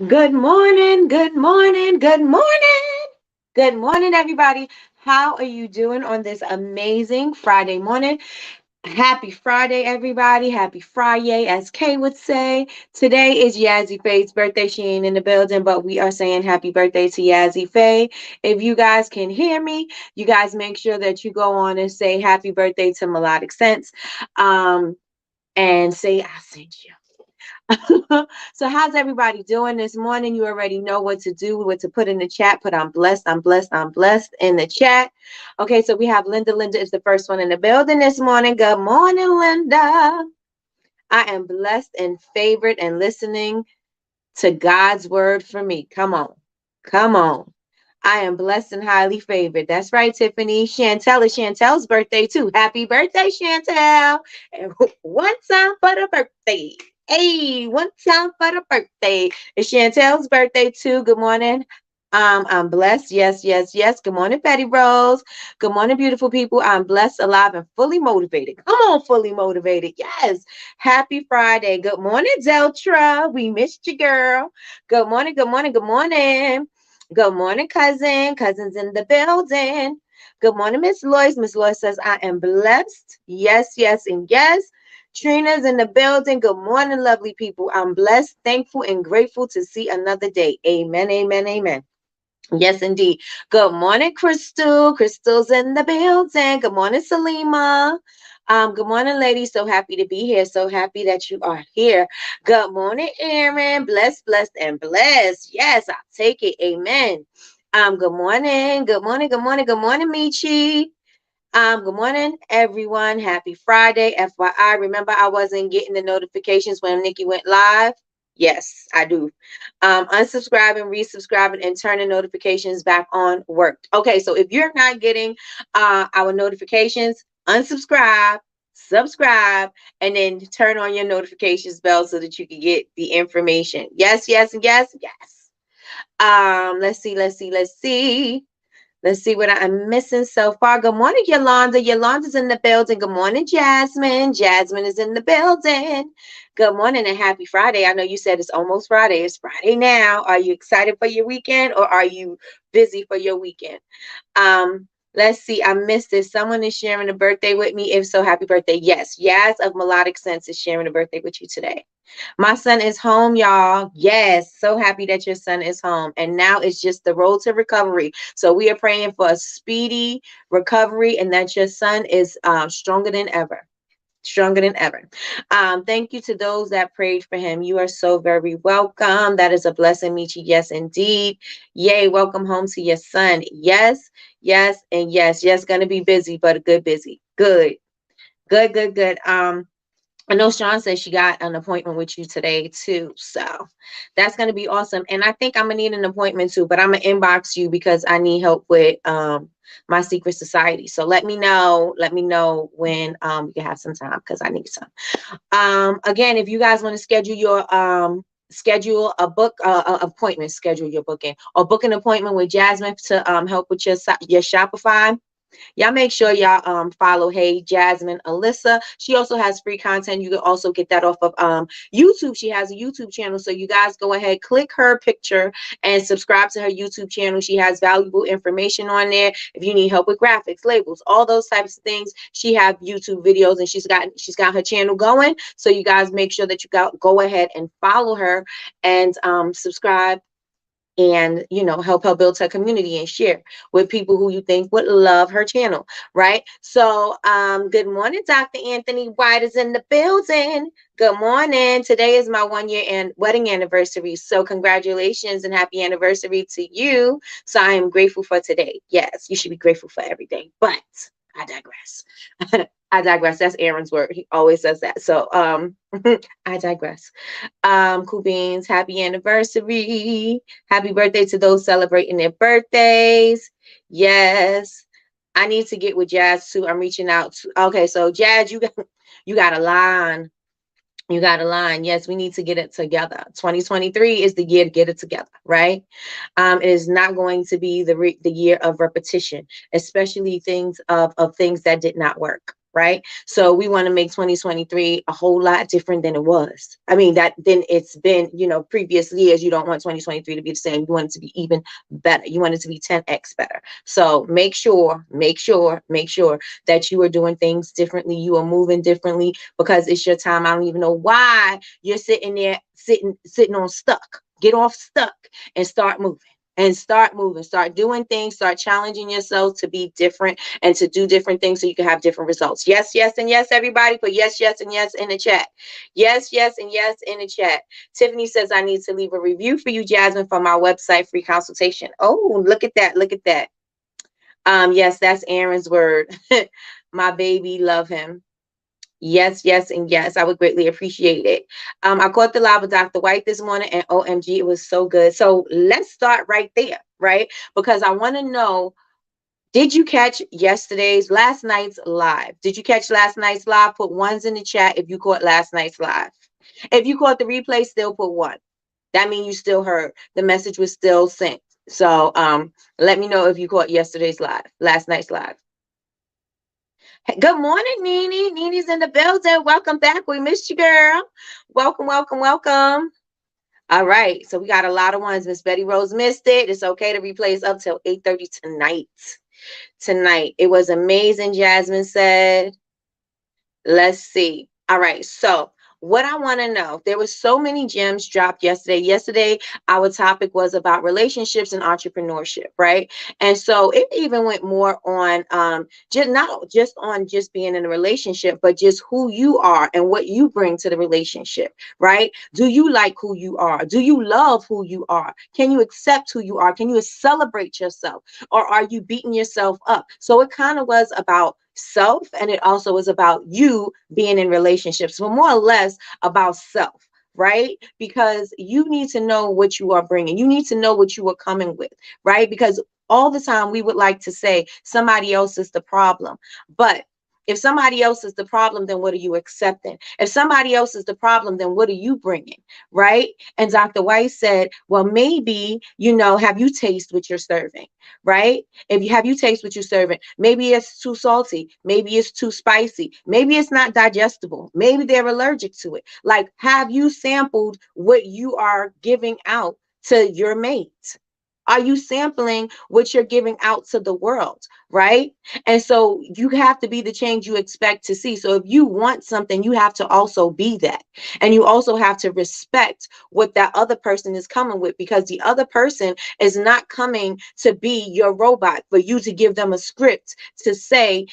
Good morning, good morning, good morning. Good morning, everybody. How are you doing on this amazing Friday morning? Happy Friday, everybody. Happy Friday, as Kay would say. Today is Yazzie Faye's birthday. She ain't in the building, but we are saying happy birthday to Yazzie Faye. If you guys can hear me, you guys make sure that you go on and say happy birthday to Melodic Sense. And say I sent you. So how's everybody doing this morning? You already know what to do, what to put in the chat. Put I'm blessed, I'm blessed, I'm blessed in the chat. Okay, so we have Linda. Linda is the first one in the building this morning. Good morning, Linda. I am blessed and favored and listening to God's word for me. Come on. Come on. I am blessed and highly favored. That's right, Tiffany. Chantel is Chantel's birthday too. Happy birthday, Chantel. And one time for the birthday. Hey, one time for the birthday. It's Chantel's birthday too. Good morning. I'm blessed. Yes, yes, yes. Good morning, Betty Rose. Good morning, beautiful people. I'm blessed, alive, and fully motivated. Come on, fully motivated. Yes. Happy Friday. Good morning, Deltra. We missed you, girl. Good morning, good morning, good morning. Good morning, cousin. Cousin's in the building. Good morning, Miss Lois. Miss Lois says, I am blessed. Yes, yes, and yes. Trina's in the building. Good morning, lovely people. I'm blessed, thankful, and grateful to see another day. Amen, amen, amen. Yes, indeed. Good morning, Crystal. Crystal's in the building. Good morning, Salima. Good morning, ladies. So happy to be here. So happy that you are here. Good morning, Aaron. Blessed, blessed, and blessed. Yes, I'll take it. Amen. Good morning. Good morning. Good morning. Good morning, Michi. Good morning, everyone. Happy Friday. FYI, remember I wasn't getting the notifications when Nikki went live. Yes, I do. Unsubscribing, resubscribing, and turning notifications back on worked. Okay, so if you're not getting our notifications, unsubscribe, subscribe, and then turn on your notifications bell so that you can get the information. Yes, yes, and yes, yes. Let's see, let's see, let's see. Let's see what I'm missing so far. Good morning, Yolanda. Yolanda's in the building. Good morning, Jasmine. Jasmine is in the building. Good morning and happy Friday. I know you said it's almost Friday. It's Friday now. Are you excited for your weekend or are you busy for your weekend? Let's see. I missed it. Someone is sharing a birthday with me. If so, happy birthday. Yes. Yaz of Melodic Sense is sharing a birthday with you today. My son is home, y'all. Yes, so happy that your son is home. And now it's just the road to recovery. So we are praying for a speedy recovery and that your son is stronger than ever. Stronger than ever. Thank you to those that prayed for him. You are so very welcome. That is a blessing, Michi. Yes, indeed. Yay, welcome home to your son. Yes, yes, and yes. Yes, gonna be busy, but a good busy. Good, good, good, good. I know Sean said she got an appointment with you today too. So that's going to be awesome. And I think I'm going to need an appointment too, but I'm going to inbox you because I need help with my secret society. So let me know when you can have some time because I need some. Again, if you guys want to schedule a book appointment, schedule your booking or book an appointment with Jasmine to help with your Shopify. Y'all make sure y'all follow Hey Jasmine Alyssa. She also has free content. You can also get that off of YouTube. She has a YouTube channel. So you guys go ahead, click her picture and subscribe to her YouTube channel. She has valuable information on there. If you need help with graphics, labels, all those types of things, she have YouTube videos and she's got her channel going. So you guys make sure that you go ahead and follow her and subscribe and help her build her community and share with people who you think would love her channel, right? So good morning, Dr. Anthony White is in the building. Good morning. Today is my 1 year and wedding anniversary, so congratulations and happy anniversary to you. So I am grateful for today. Yes, you should be grateful for every day, but I digress. I digress. That's Aaron's word. He always says that. So I digress. Cool Beans, happy anniversary. Happy birthday to those celebrating their birthdays. Yes. I need to get with Jazz too. I'm reaching out to, okay, so Jazz, you got a line. You got a line. Yes, we need to get it together. 2023 is the year to get it together, right? It is not going to be the year of repetition, especially things of things that did not work, right? So we want to make 2023 a whole lot different than it was. I mean, that then it's been, previous years. You don't want 2023 to be the same. You want it to be even better. You want it to be 10x better. So make sure that you are doing things differently. You are moving differently because it's your time. I don't even know why you're sitting there, sitting on stuck. Get off stuck and start moving. And start moving, start doing things, start challenging yourself to be different and to do different things so you can have different results. Yes, yes, and yes, everybody. Put yes, yes, and yes in the chat. Yes, yes, and yes in the chat. Tiffany says, I need to leave a review for you, Jasmine, from our website, free consultation. Oh, look at that. Look at that. Yes, that's Aaron's word. My baby, love him. Yes, yes, and yes. I would greatly appreciate it. I caught the live with Dr. White this morning, and OMG, it was so good. So let's start right there, right? Because I want to know, did you catch last night's live? Did you catch last night's live? Put ones in the chat if you caught last night's live. If you caught the replay, still put one. That means you still heard. The message was still sent. So let me know if you caught last night's live. Good morning, Nene. Nene's in the building. Welcome back. We missed you, girl. Welcome, welcome, welcome. All right. So we got a lot of ones. Miss Betty Rose missed it. It's okay to replay. It's up till 8:30 tonight. Tonight. It was amazing, Jasmine said. Let's see. All right. So what I want to know, there were so many gems dropped yesterday. Yesterday, our topic was about relationships and entrepreneurship, right? And so it even went more on just not just on just being in a relationship, but just who you are and what you bring to the relationship, right? Do you like who you are? Do you love who you are? Can you accept who you are? Can you celebrate yourself? Or are you beating yourself up? So it kind of was about self, and it also was about you being in relationships, but more or less about self, right? Because you need to know what you are bringing. You need to know what you are coming with, right? Because all the time we would like to say somebody else is the problem, but if somebody else is the problem, then what are you accepting? If somebody else is the problem, then what are you bringing, right? And Dr. White said, well, maybe, have you taste what you're serving, right? If you have you taste what you're serving, maybe it's too salty, maybe it's too spicy, maybe it's not digestible, maybe they're allergic to it. Like, have you sampled what you are giving out to your mate? Are you sampling what you're giving out to the world, right? And so you have to be the change you expect to see. So if you want something, you have to also be that. And you also have to respect what that other person is coming with, because the other person is not coming to be your robot for you to give them a script to say,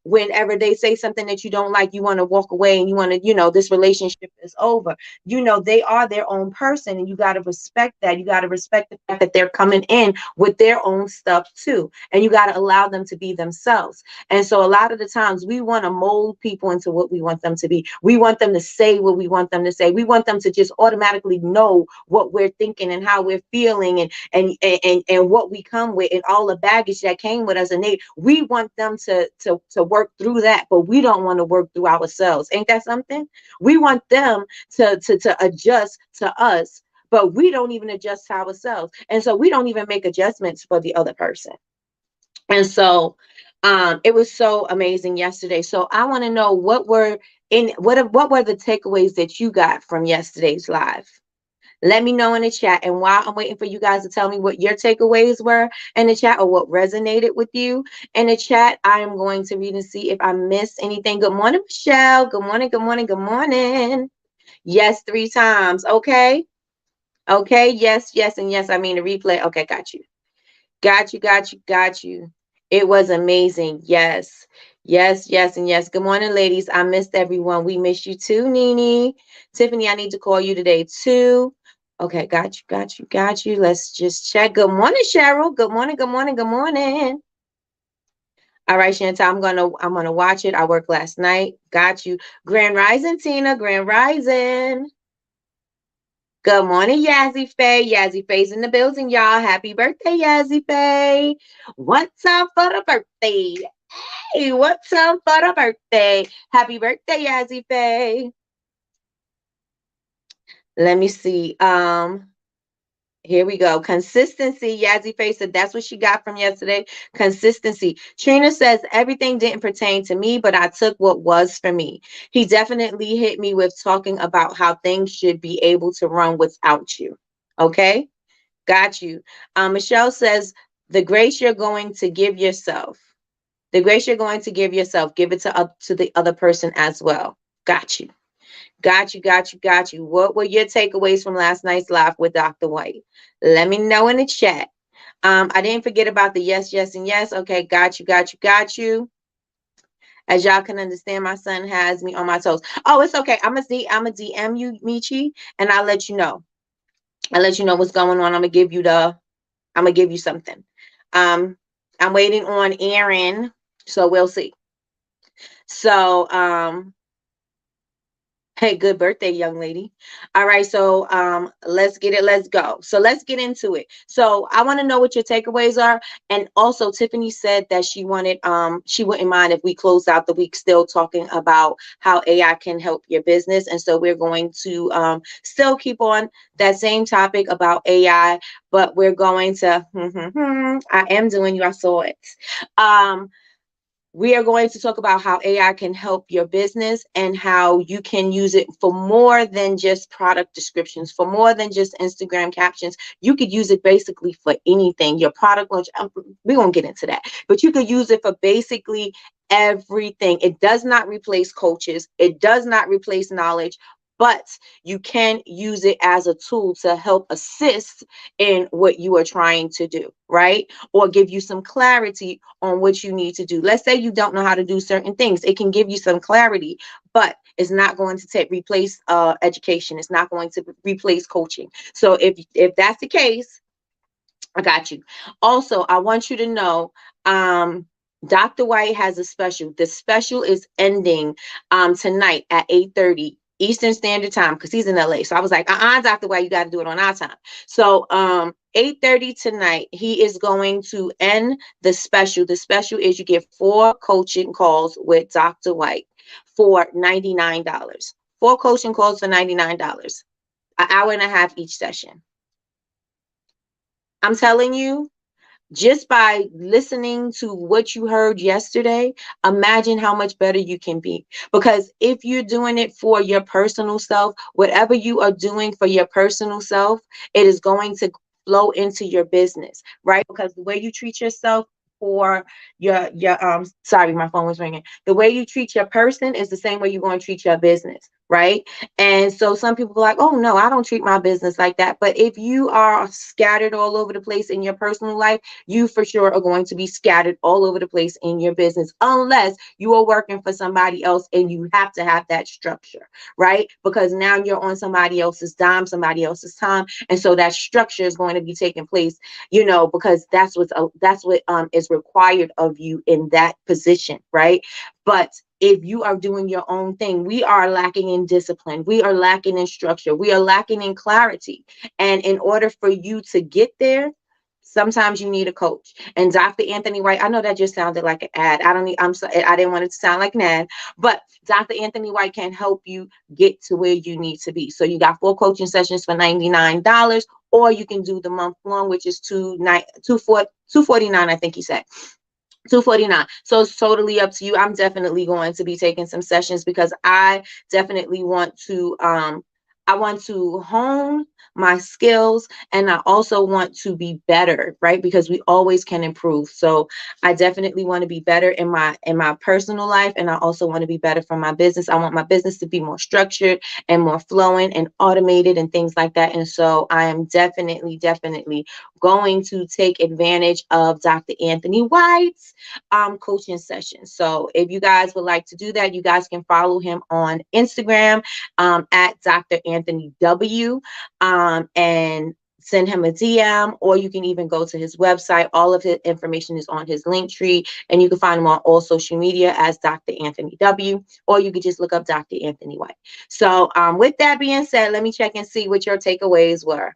whenever they say something that you don't like, you want to walk away and you want to, this relationship is over. They are their own person, and you got to respect that. You got to respect the fact that they're coming in with their own stuff too, and you got to allow them to be themselves. And so a lot of the times we want to mold people into what we want them to be. We want them to say what we want them to say. We want them to just automatically know what we're thinking and how we're feeling, and what we come with, and all the baggage that came with us. And we want them to work through that, but we don't want to work through ourselves. Ain't that something? We want them to adjust to us, but we don't even adjust to ourselves. And so we don't even make adjustments for the other person. And so it was so amazing yesterday. So I want to know what were the takeaways that you got from yesterday's live. Let me know in the chat. And while I'm waiting for you guys to tell me what your takeaways were in the chat, or what resonated with you in the chat, I am going to read and see if I missed anything. Good morning, Michelle. Good morning, good morning, good morning. Yes, 3 times. Okay. Okay. Yes, yes, and yes. I mean the replay. Okay, got you. Got you, got you, got you. It was amazing. Yes. Yes, yes, and yes. Good morning, ladies. I missed everyone. We miss you too, Nene. Tiffany, I need to call you today too. Okay, got you, got you, got you. Let's just check. Good morning, Cheryl. Good morning, good morning, good morning. All right, Chantal, I'm gonna watch it. I worked last night. Got you. Grand Rising, Tina. Grand Rising. Good morning, Yazzie Faye. Yazzie Faye's in the building, y'all. Happy birthday, Yazzie Faye. What's up for the birthday? Hey, what's up for the birthday? Happy birthday, Yazzie Faye. Let me see. Here we go. Consistency. Yazzie Face said that's what she got from yesterday. Consistency. Trina says everything didn't pertain to me, but I took what was for me. He definitely hit me with talking about how things should be able to run without you. Okay? Got you. Michelle says the grace you're going to give yourself. The grace you're going to give yourself, give it to the other person as well. Got you. Got you, got you, got you. What were your takeaways from last night's live with Dr. White? Let me know in the chat. I didn't forget about the yes, yes, and yes. Okay, got you, got you, got you. As y'all can understand, my son has me on my toes. Oh, it's okay. I'm a DM you, Michi, and I'll let you know. I'll let you know what's going on. I'm gonna give you something. Um, I'm waiting on Aaron, so we'll see. So, hey, good birthday, young lady. All right, so let's get it. Let's go. So let's get into it. So I want to know what your takeaways are. And also Tiffany said that she wouldn't mind if we close out the week still talking about how AI can help your business. And so we're going to still keep on that same topic about AI, but we're going to I am doing you, I saw it. We are going to talk about how AI can help your business and how you can use it for more than just product descriptions, for more than just Instagram captions. You could use it basically for anything. Your product launch, we won't get into that, but you could use it for basically everything. It does not replace coaches. It does not replace knowledge, but you can use it as a tool to help assist in what you are trying to do, right? Or give you some clarity on what you need to do. Let's say you don't know how to do certain things. It can give you some clarity, but it's not going to replace education. It's not going to replace coaching. So if that's the case, I got you. Also, I want you to know, Dr. White has a special. The special is ending tonight at 8:30 Eastern Standard Time because he's in LA. So I was like, Dr. White, you got to do it on our time. So 8:30 tonight, he is going to end the special. The special is you get 4 coaching calls with Dr. White for $99. 4 coaching calls for $99. An hour and a half each session. I'm telling you, just by listening to what you heard yesterday, imagine how much better you can be. Because if you're doing it for your personal self, whatever you are doing for your personal self, it is going to flow into your business, right? Because the way you treat yourself for your sorry, my phone was ringing. The way you treat your person is the same way you're going to treat your business, right? And so some people are like, oh no, I don't treat my business like that. But if you are scattered all over the place in your personal life, you for sure are going to be scattered all over the place in your business, unless you are working for somebody else and you have to have that structure, right? Because now you're on somebody else's dime, somebody else's time. And so that structure is going to be taking place, because that's what is required of you in that position, right? But if you are doing your own thing, we are lacking in discipline. We are lacking in structure. We are lacking in clarity. And in order for you to get there, sometimes you need a coach. And Dr. Anthony White, I know that just sounded like an ad. I'm sorry, I didn't want it to sound like an ad, but Dr. Anthony White can help you get to where you need to be. So you got 4 coaching sessions for $99, or you can do the month long, which is $249, I think he said. $249. So it's totally up to you. I'm definitely going to be taking some sessions because I definitely want to hone my skills, and I also want to be better, right? Because we always can improve. So I definitely want to be better in my personal life, and I also want to be better for my business. I want my business to be more structured and more flowing and automated and things like that. And so I am definitely going to take advantage of Dr. Anthony White's coaching sessions. So if you guys would like to do that, you guys can follow him on Instagram at Dr. Anthony W. And send him a DM, or you can even go to his website. All of his information is on his link tree, and you can find him on all social media as Dr. Anthony W, or you could just look up Dr. Anthony White. So with that being said, let me check and see what your takeaways were.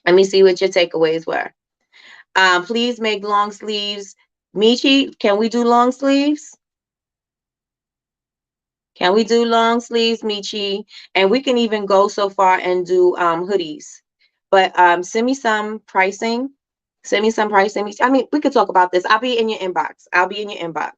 Let me see what your takeaways were. Please make long sleeves. Michi, can we do long sleeves? Can we do long sleeves, Michi? And we can even go so far and do hoodies. But send me some pricing. Send me some pricing. I mean, we could talk about this. I'll be in your inbox. I'll be in your inbox.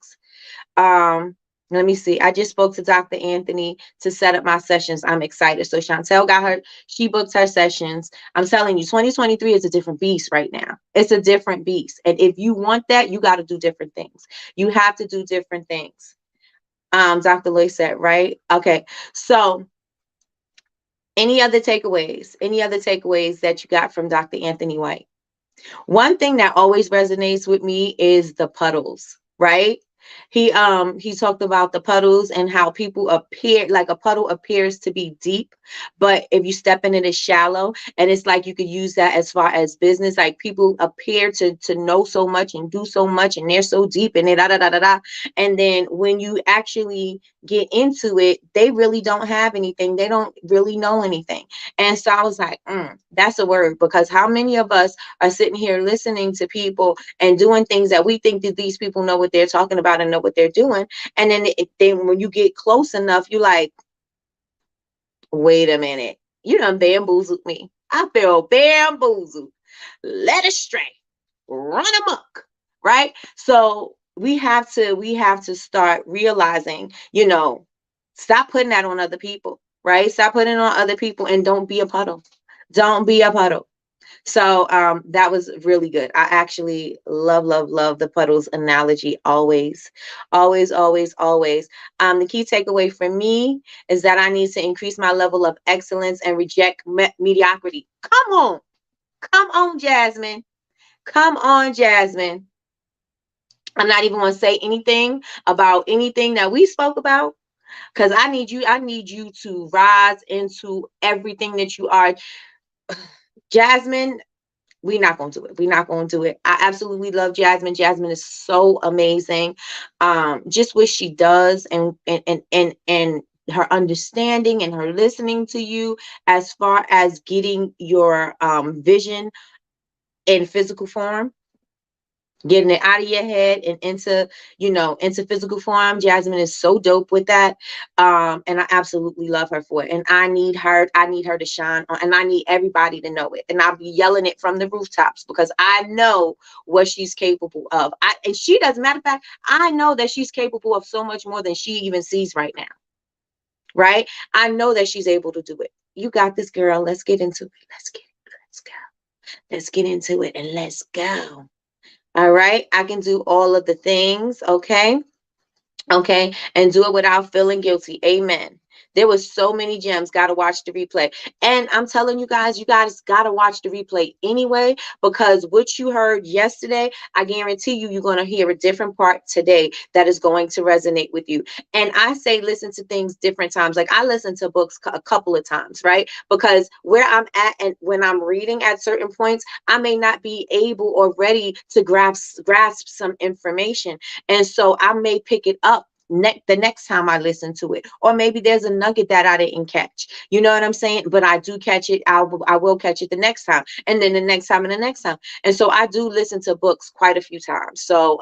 Um, Let me see. I just spoke to Dr. Anthony to set up my sessions. I'm excited. So Chantel got her, she booked her sessions. I'm telling you, 2023 is a different beast right now. It's a different beast. And if you want that, you got to do different things. You have to do different things. Dr. Loy said, right? Okay. So any other takeaways? Any other takeaways that you got from Dr. Anthony White? One thing that always resonates with me is the puddles, right? He talked about the puddles and how people appear like a puddle appears to be deep, but if you step in it is shallow. And it's like you could use that as far as business. Like people appear to know so much and do so much and they're so deep and they da da da da da. And then when you actually get into it, they really don't have anything. They don't really know anything. And so I was like, that's a word, because how many of us are sitting here listening to people and doing things that we think that these people know what they're talking about and know what they're doing. And then when you get close enough, you like, wait a minute, you done bamboozled me. I feel bamboozled, led astray, run amok, right? So we have to start realizing, stop putting that on other people, right? Stop putting it on other people and don't be a puddle. Don't be a puddle. So that was really good. I actually love, love, love the puddles analogy always, always, always, always. The key takeaway for me is that I need to increase my level of excellence and reject mediocrity. Come on, Jasmine. Come on, Jasmine. I'm not even going to say anything about anything that we spoke about, because I need you to rise into everything that you are. Jasmine, we're not going to do it. We're not going to do it. I absolutely love Jasmine. Jasmine is so amazing. Just what she does and her understanding and her listening to you as far as getting your vision in physical form, getting it out of your head and into physical form. Jasmine is so dope with that. And I absolutely love her for it. And I need her to shine on, and I need everybody to know it. And I'll be yelling it from the rooftops because I know what she's capable of. And she doesn't, matter of fact, I know that she's capable of so much more than she even sees right now. Right? I know that she's able to do it. You got this, girl. Let's get into it. Let's go. Let's get into it and let's go. All right. I can do all of the things. Okay. Okay. And do it without feeling guilty. Amen. There was so many gems. Got to watch the replay. And I'm telling you guys got to watch the replay anyway, because what you heard yesterday, I guarantee you're going to hear a different part today that is going to resonate with you. And I say listen to things different times. Like I listen to books a couple of times, right? Because where I'm at and when I'm reading at certain points, I may not be able or ready to grasp some information. And so I may pick it up the next time I listen to it, or maybe there's a nugget that I didn't catch. You know what I'm saying? But I do catch it. I will catch it the next time, and then the next time, and the next time. And so I do listen to books quite a few times. So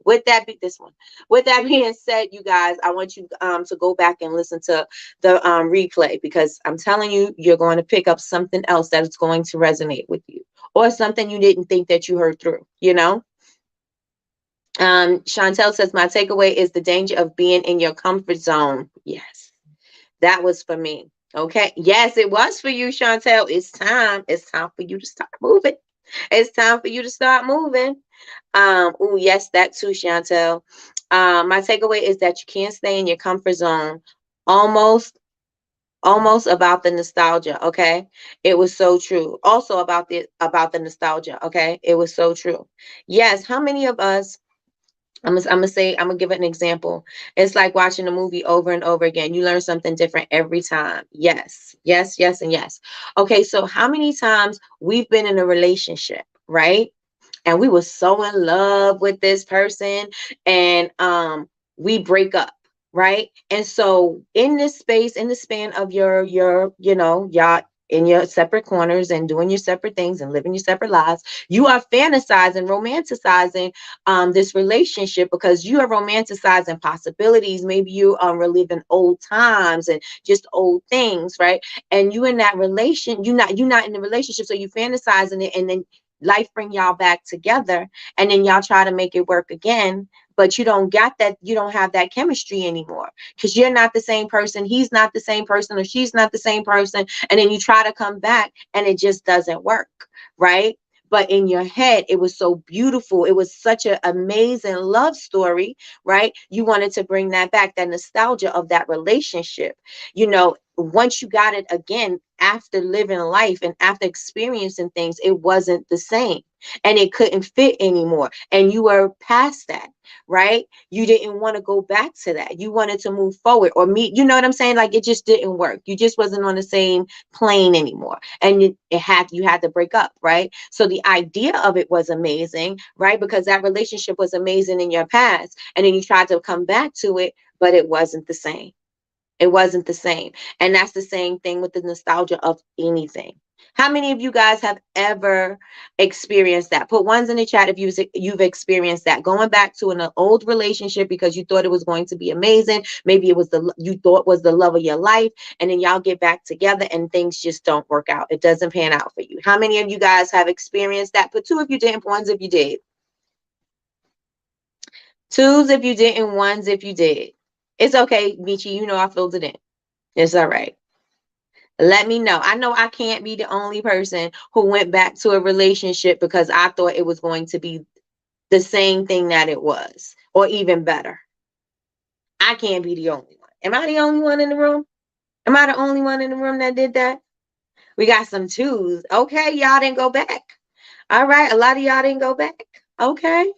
with that be this one. With that being said, you guys, I want you to go back and listen to the replay, because I'm telling you, you're going to pick up something else that is going to resonate with you, or something you didn't think that you heard through. Chantel says, my takeaway is the danger of being in your comfort zone. Yes, that was for me. Okay. Yes, it was for you, Chantel. It's time. It's time for you to start moving. It's time for you to start moving. Oh, yes, that too, Chantel. My takeaway is that you can't stay in your comfort zone. Almost about the nostalgia. Okay. It was so true. Also about the nostalgia. Okay. It was so true. Yes. How many of us, I'm gonna give it an example. It's like watching a movie over and over again. You learn something different every time. Yes, yes, yes, and yes. Okay, so how many times we've been in a relationship, right? And we were so in love with this person, and we break up, right? And so in this space, in the span of your in your separate corners and doing your separate things and living your separate lives. You are fantasizing, romanticizing this relationship because you are romanticizing possibilities. Maybe you are reliving old times and just old things, right? And you in that relation, you're not in the relationship, so you fantasizing it, and then life bring y'all back together, and then y'all try to make it work again, but you don't got that, you don't have that chemistry anymore because you're not the same person, he's not the same person, or she's not the same person, and then you try to come back and it just doesn't work, right? But in your head it was so beautiful, it was such an amazing love story, right? You wanted to bring that back, that nostalgia of that relationship. Once you got it again, after living life and after experiencing things, it wasn't the same, and it couldn't fit anymore, and you were past that, right? You didn't want to go back to that. You wanted to move forward or meet, you know what I'm saying? Like, it just didn't work. You just wasn't on the same plane anymore. And you had to break up, right? So the idea of it was amazing, right? Because that relationship was amazing in your past. And then you tried to come back to it, but it wasn't the same. It wasn't the same. And that's the same thing with the nostalgia of anything. How many of you guys have ever experienced that? Put ones in the chat if you've experienced that. Going back to an old relationship because you thought it was going to be amazing. Maybe it was you thought was the love of your life, and then y'all get back together and things just don't work out. It doesn't pan out for you. How many of you guys have experienced that? Put two if you didn't, ones if you did. Twos if you didn't, ones if you did. It's okay, Michi. I filled it in. It's all right. Let me know. I know I can't be the only person who went back to a relationship because I thought it was going to be the same thing that it was, or even better. I can't be the only one. Am I the only one in the room? Am I the only one in the room that did that? We got some twos. Okay, y'all didn't go back. All right, a lot of y'all didn't go back. Okay.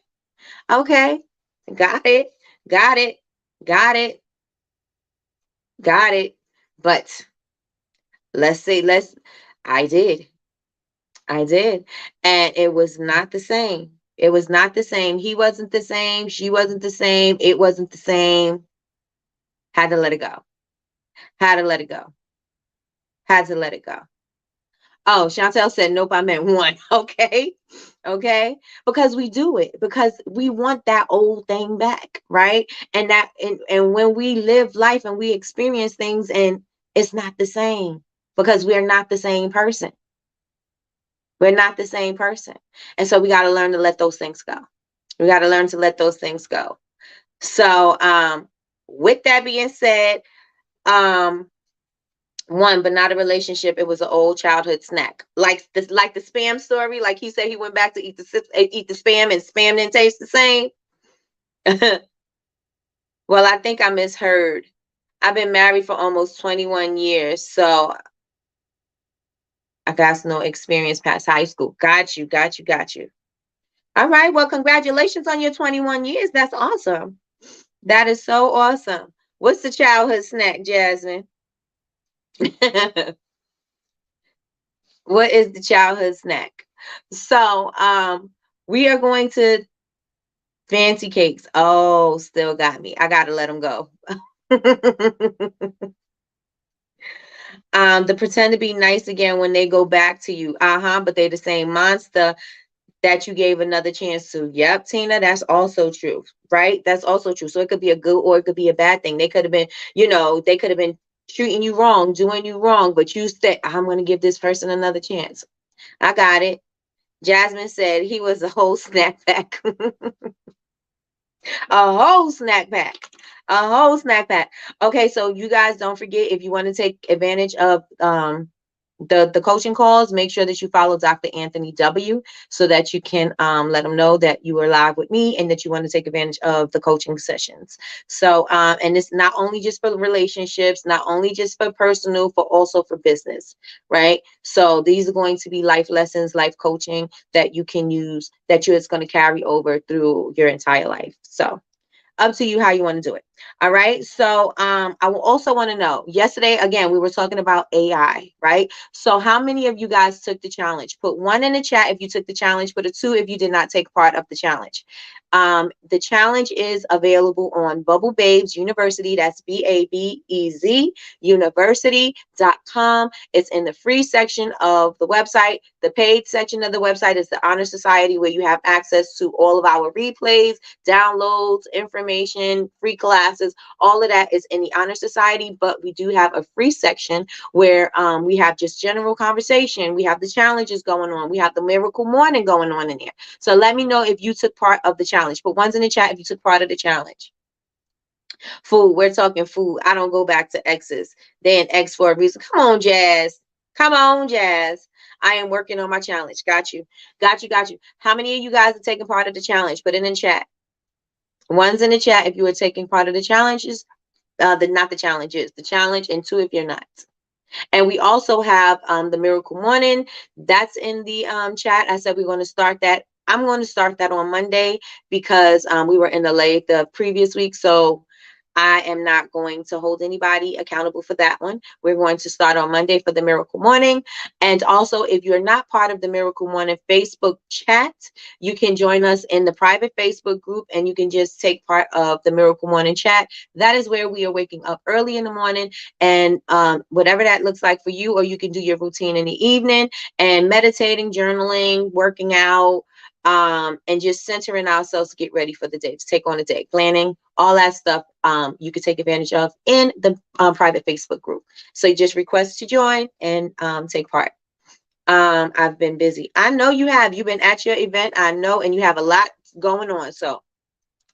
Okay. Got it. Got it. Got it. Got it. But I did. I did. And it was not the same. It was not the same. He wasn't the same. She wasn't the same. It wasn't the same. Had to let it go. Had to let it go. Had to let it go. Oh, Chantel said, nope, I meant one. Okay. Okay. Because we do it because we want that old thing back. Right. And when we live life and we experience things and it's not the same because we're not the same person. We're not the same person. And so we got to learn to let those things go. We got to learn to let those things go. So with that being said, one, but not a relationship. It was an old childhood snack. Like the spam story. Like he said he went back to eat the spam and spam didn't taste the same. Well, I think I misheard. I've been married for almost 21 years. So I got no experience past high school. Got you. All right. Well, congratulations on your 21 years. That's awesome. That is so awesome. What's the childhood snack, Jasmine? What is the childhood snack? So, we are going to fancy cakes. Oh, still got me. I got to let them go. The pretend to be nice again when they go back to you. But they're the same monster that you gave another chance to. Yep, Tina, that's also true, right? That's also true. So it could be a good or it could be a bad thing. They could have been, they could have been treating you wrong, doing you wrong, but you said, I'm going to give this person another chance. I got it. Jasmine said he was a whole snack pack. A whole snack pack. A whole snack pack. Okay, so you guys don't forget, if you want to take advantage of the coaching calls, make sure that you follow Dr. Anthony W. so that you can let him know that you are live with me and that you want to take advantage of the coaching sessions. So and it's not only just for relationships, not only just for personal, but also for business, right? So these are going to be life lessons, life coaching that you can use, that it's going to carry over through your entire life. So up to you how you want to do it. All right. So I will also want to know, yesterday, again, we were talking about AI, right? So how many of you guys took the challenge? Put one in the chat if you took the challenge, put a two if you did not take part of the challenge. The challenge is available on Bubble Babes University. That's BABEZ University.com. It's in the free section of the website. The paid section of the website is the Honor Society, where you have access to all of our replays, downloads, information, free classes. All of that is in the Honor Society, but we do have a free section where we have just general conversation. We have the challenges going on. We have the miracle morning going on in there. So let me know if you took part of the challenge. Put ones in the chat if you took part of the challenge. Food. We're talking food. I don't go back to X's. They in X for a reason. Come on, Jazz. Come on, Jazz. I am working on my challenge. Got you. Got you. Got you. How many of you guys are taking part of the challenge? Put it in chat. One's in the chat if you are taking part of the challenges. Not the challenges. The challenge, and two if you're not. And we also have the Miracle Morning. That's in the chat. I said we're going to start that. I'm going to start that on Monday because we were in the previous week. So I am not going to hold anybody accountable for that one. We're going to start on Monday for the Miracle Morning. And also, if you're not part of the Miracle Morning Facebook chat, you can join us in the private Facebook group and you can just take part of the Miracle Morning chat. That is where we are waking up early in the morning and whatever that looks like for you, or you can do your routine in the evening and meditating, journaling, working out, and just centering ourselves to get ready for the day, to take on the day, planning, all that stuff. You can take advantage of in the private Facebook group. So you just request to join and take part. I've been busy. I know you have. You've been at your event. I know, and you have a lot going on. So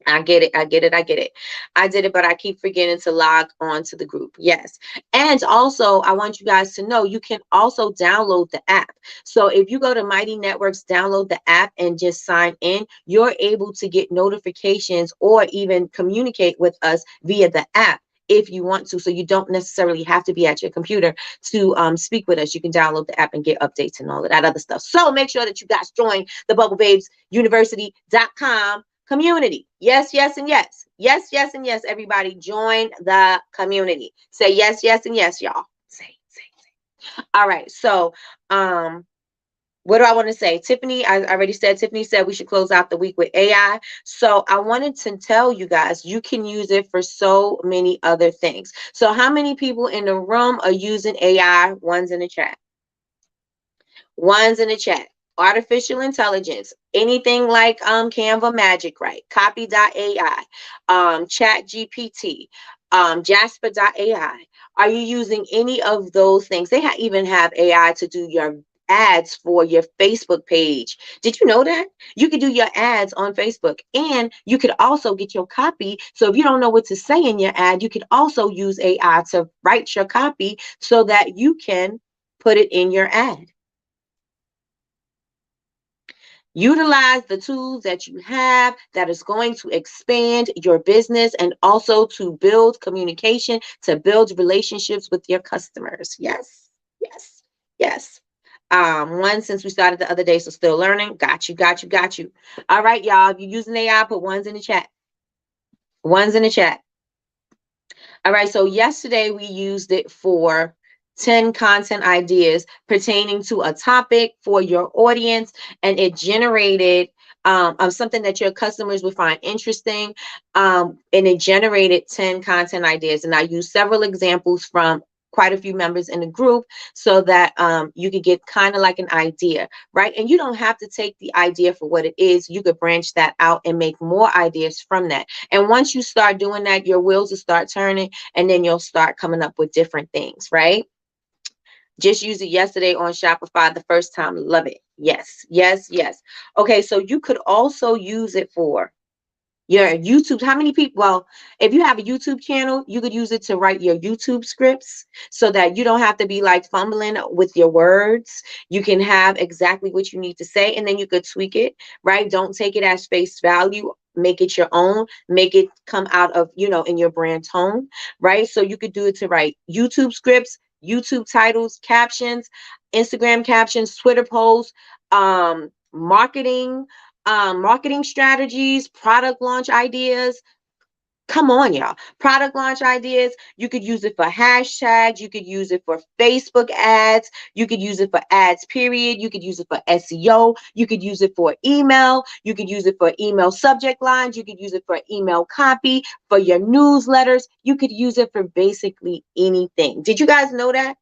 I get it. I get it. I get it. I did it, but I keep forgetting to log on to the group. Yes. And also, I want you guys to know you can also download the app. So if you go to Mighty Networks, download the app and just sign in, you're able to get notifications or even communicate with us via the app if you want to. So you don't necessarily have to be at your computer to speak with us. You can download the app and get updates and all of that other stuff. So make sure that you guys join the Bubble Babes University.com community. Yes, yes, and yes. Yes, yes, and yes. Everybody join the community. Say yes, yes, and yes, y'all. Say. All right. So, what do I want to say? Tiffany, I already said, Tiffany said we should close out the week with AI. So I wanted to tell you guys, you can use it for so many other things. So how many people in the room are using AI? One's in the chat. One's in the chat. Artificial intelligence, anything like Canva Magic, right? Copy.ai, Chat GPT, Jasper.ai. Are you using any of those things? They even have AI to do your ads for your Facebook page. Did you know that? You could do your ads on Facebook, and you could also get your copy. So if you don't know what to say in your ad, you could also use AI to write your copy so that you can put it in your ad. Utilize the tools that you have that is going to expand your business and also to build communication, to build relationships with your customers. Yes, yes, yes. One since we started the other day, so still learning. Got you, got you, got you. All right, y'all. If you're using AI, put ones in the chat. Ones in the chat. All right, so yesterday we used it for 10 content ideas pertaining to a topic for your audience, and it generated of something that your customers would find interesting, and it generated 10 content ideas. And I used several examples from quite a few members in the group so that you could get kind of like an idea, right? And you don't have to take the idea for what it is. You could branch that out and make more ideas from that. And once you start doing that, your wheels will start turning, and then you'll start coming up with different things, right? Just used it yesterday on Shopify the first time. Love it. Yes, yes, yes. Okay, so you could also use it for your YouTube. How many people? Well, if you have a YouTube channel, you could use it to write your YouTube scripts so that you don't have to be like fumbling with your words. You can have exactly what you need to say, and then you could tweak it, right? Don't take it as face value. Make it your own. Make it come out of, in your brand tone, right? So you could do it to write YouTube scripts, YouTube titles, captions, Instagram captions, Twitter posts, marketing strategies, product launch ideas, Come on, y'all. Product launch ideas. You could use it for hashtags. You could use it for Facebook ads. You could use it for ads, period. You could use it for SEO. You could use it for email. You could use it for email subject lines. You could use it for email copy, for your newsletters. You could use it for basically anything. Did you guys know that?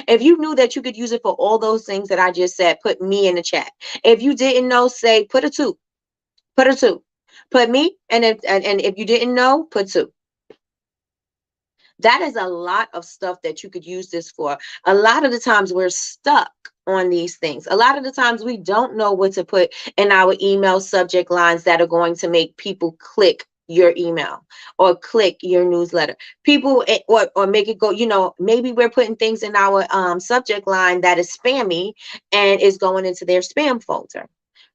If you knew that you could use it for all those things that I just said, put me in the chat. If you didn't know, say put a two. Put a two. Put me, and if you didn't know, put two. That is a lot of stuff that you could use this for. A lot of the times we're stuck on these things. A lot of the times we don't know what to put in our email subject lines that are going to make people click your email or click your newsletter. People or make it go, maybe we're putting things in our subject line that is spammy and is going into their spam folder,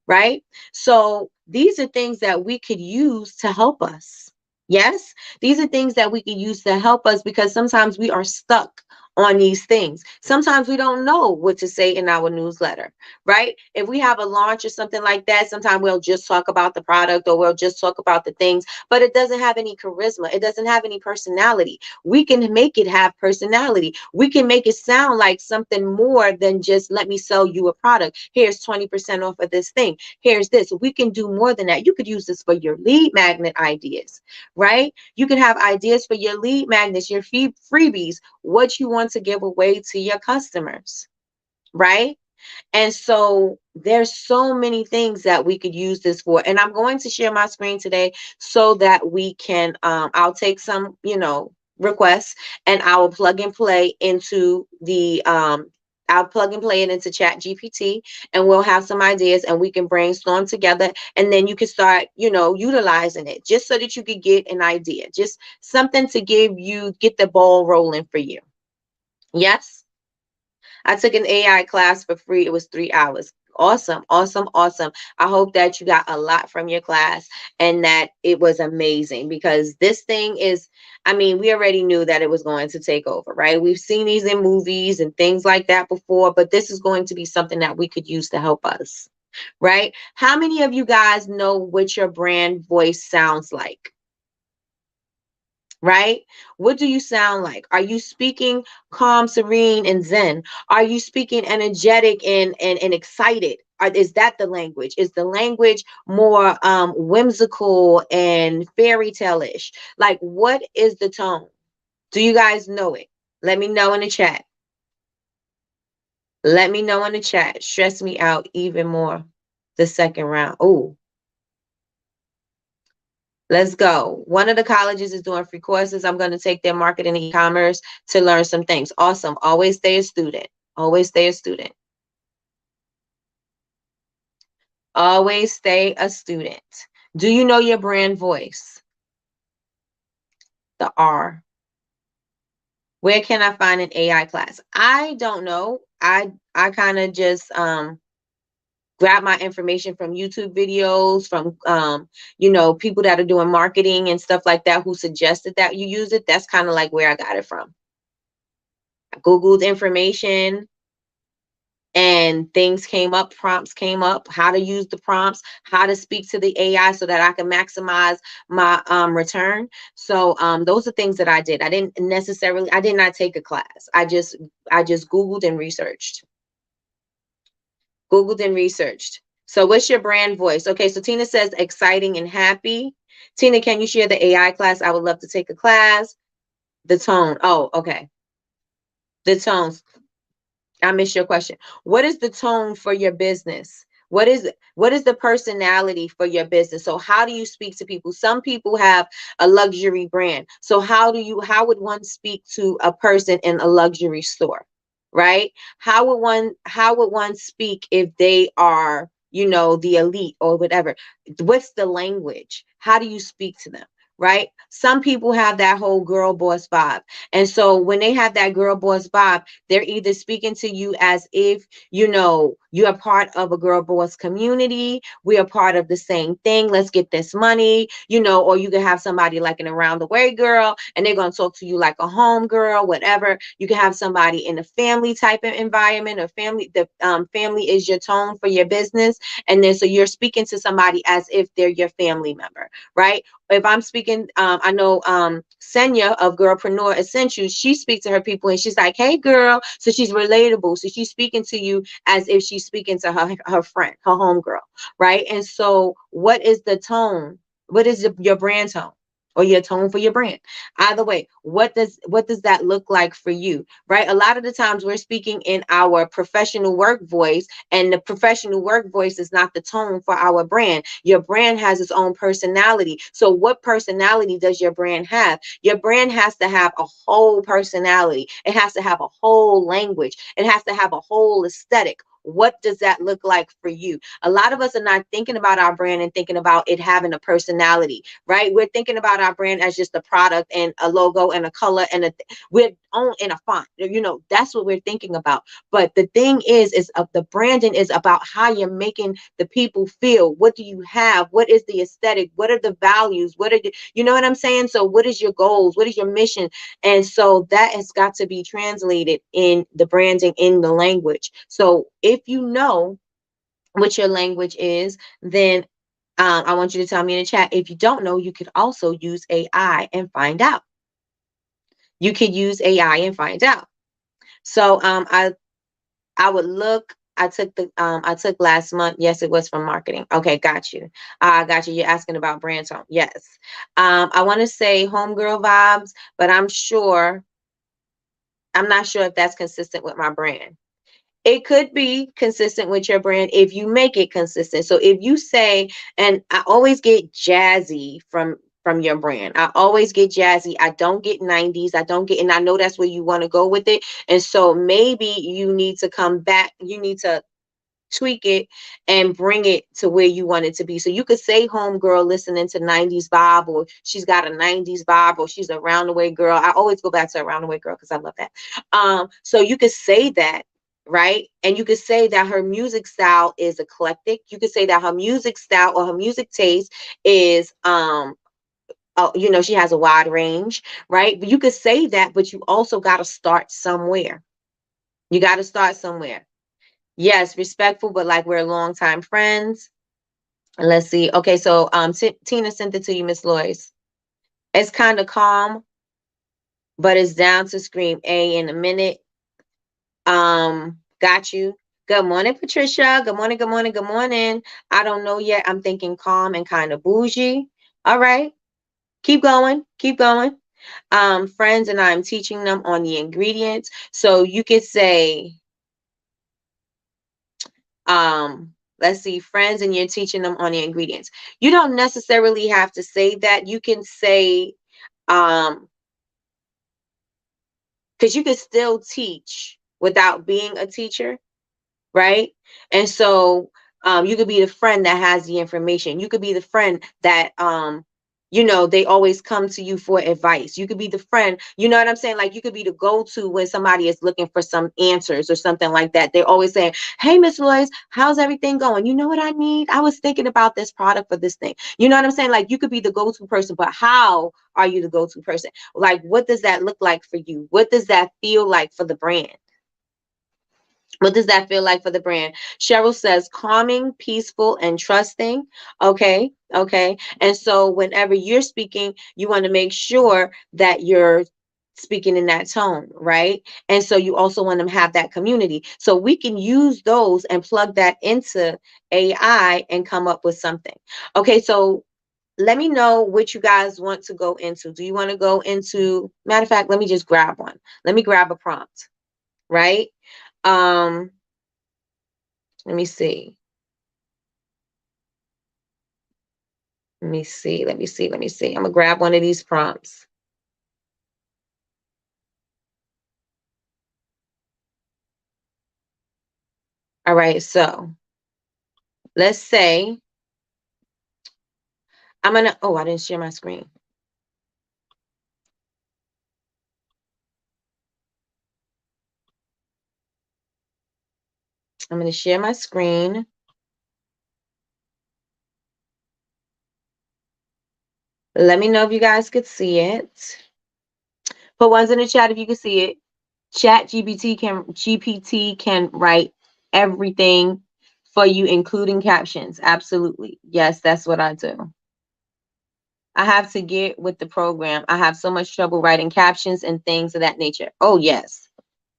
right? So these are things that we could use to help us. Yes, these are things that we can use to help us because sometimes we are stuck on these things. Sometimes we don't know what to say in our newsletter, right? If we have a launch or something like that, sometimes we'll just talk about the product or we'll just talk about the things, but it doesn't have any charisma. It doesn't have any personality. We can make it have personality. We can make it sound like something more than just let me sell you a product. Here's 20% off of this thing. Here's this. We can do more than that. You could use this for your lead magnet ideas, right? You can have ideas for your lead magnets, your freebies, what you want to give away to your customers, right? And so there's so many things that we could use this for. And I'm going to share my screen today so that we can, I'll take some, requests and I will plug and play into I'll plug and play it into Chat GPT and we'll have some ideas and we can brainstorm together and then you can start, utilizing it just so that you could get an idea, just something to get the ball rolling for you. Yes. I took an AI class for free. It was 3 hours. Awesome, awesome, awesome. I hope that you got a lot from your class and that it was amazing because this thing is, we already knew that it was going to take over, right? We've seen these in movies and things like that before, but this is going to be something that we could use to help us, right? How many of you guys know what your brand voice sounds like? Right? What do you sound like? Are you speaking calm, serene, and zen? Are you speaking energetic and excited? Is that the language? Is the language more whimsical and fairy tale-ish? Like, what is the tone? Do you guys know it? Let me know in the chat. Let me know in the chat. Stress me out even more the second round. Oh, let's go. One of the colleges is doing free courses. I'm going to take their marketing and e-commerce to learn some things. Awesome. Always stay a student. Always stay a student. Always stay a student. Do you know your brand voice? The R. Where can I find an AI class? I don't know. I kind of just grab my information from YouTube videos, from people that are doing marketing and stuff like that who suggested that you use it. That's kind of like where I got it from. I Googled information and things came up, prompts came up, how to use the prompts, how to speak to the AI so that I can maximize my return. So those are things that I did. I did not take a class. I just Googled and researched. Googled and researched. So what's your brand voice? Okay, so Tina says exciting and happy. Tina, can you share the AI class? I would love to take a class. The tone. Oh, okay. The tones. I missed your question. What is the tone for your business? What is the personality for your business? So how do you speak to people? Some people have a luxury brand. So how would one speak to a person in a luxury store? Right? How would one speak if they are, the elite or whatever? What's the language? How do you speak to them? Right? Some people have that whole girl boss vibe. And so when they have that girl boss vibe, they're either speaking to you as if, you are part of a girl boss community. We are part of the same thing. Let's get this money, or you can have somebody like an around the way girl and they're going to talk to you like a home girl, whatever. You can have somebody in a family type of environment or family is your tone for your business. And then so you're speaking to somebody as if they're your family member, right? If I'm speaking speaking, I know Senya of Girlpreneur Essentials, she speaks to her people and she's like, hey girl. So she's relatable. So she's speaking to you as if she's speaking to her friend, her homegirl, right? And so what is the tone? What is your brand tone? Or your tone for your brand? Either way, what does that look like for you, right? A lot of the times we're speaking in our professional work voice, and the professional work voice is not the tone for our brand. Your brand has its own personality. So what personality does your brand have? Your brand has to have a whole personality. It has to have a whole language. It has to have a whole aesthetic. What does that look like for you? A lot of us are not thinking about our brand and thinking about it having a personality, right? We're thinking about our brand as just a product and a logo and a color and we're on in a font. That's what we're thinking about. But the thing is the branding is about how you're making the people feel. What do you have? What is the aesthetic? What are the values? You know what I'm saying? So what is your goals? What is your mission? And so that has got to be translated in the branding, in the language. So if you know what your language is, then I want you to tell me in the chat. If you don't know, you could also use AI and find out. You could use AI and find out. So I would look. I took last month. Yes, it was from marketing. Okay, got you. I got you. You're asking about brand tone. Yes. I want to say homegirl vibes, but I'm not sure if that's consistent with my brand. It could be consistent with your brand if you make it consistent. So if you say, and I always get jazzy from your brand. I always get jazzy. I don't get 90s. And I know that's where you want to go with it. And so maybe you need to come back. You need to tweak it and bring it to where you want it to be. So you could say homegirl listening to 90s vibe, or she's got a 90s vibe, or she's a round the way girl. I always go back to a round the way girl because I love that. So you could say that, right? And you could say that her music style is eclectic. You could say that her music style or her music taste is she has a wide range, right? But you could say that, but you also got to start somewhere. You got to start somewhere. Yes, respectful, but like we're longtime friends. Let's see. Okay, so Tina sent it to you, Miss Lois. It's kind of calm, but it's down to scream A in a minute. Got you. Good morning, Patricia. Good morning, good morning, good morning. I don't know yet. I'm thinking calm and kind of bougie. All right. Keep going. Keep going. Friends and I'm teaching them on the ingredients. So you could say, let's see, friends, and you're teaching them on the ingredients. You don't necessarily have to say that. You can say, because you could still teach without being a teacher, right? And so you could be the friend that has the information. You could be the friend that they always come to you for advice. You could be the friend, you know what I'm saying? Like you could be the go-to when somebody is looking for some answers or something like that. They're always saying, hey, Miss Lois, how's everything going? You know what I need? I was thinking about this product for this thing. You know what I'm saying? Like you could be the go-to person, but how are you the go-to person? Like, what does that look like for you? What does that feel like for the brand? What does that feel like for the brand? Cheryl says calming, peaceful, and trusting. Okay. Okay. And so whenever you're speaking, you want to make sure that you're speaking in that tone, right? And so you also want to have that community. So we can use those and plug that into AI and come up with something. Okay. So let me know what you guys want to go into. Do you want to go into, matter of fact, let me just grab one. Let me grab a prompt, right? Let me see. Let me see. Let me see. Let me see. I'm gonna grab one of these prompts. All right, so let's say I didn't share my screen. I'm gonna share my screen. Let me know if you guys could see it. Put ones in the chat if you can see it. GPT can write everything for you, including captions. Absolutely. Yes, that's what I do. I have to get with the program. I have so much trouble writing captions and things of that nature. Oh, yes.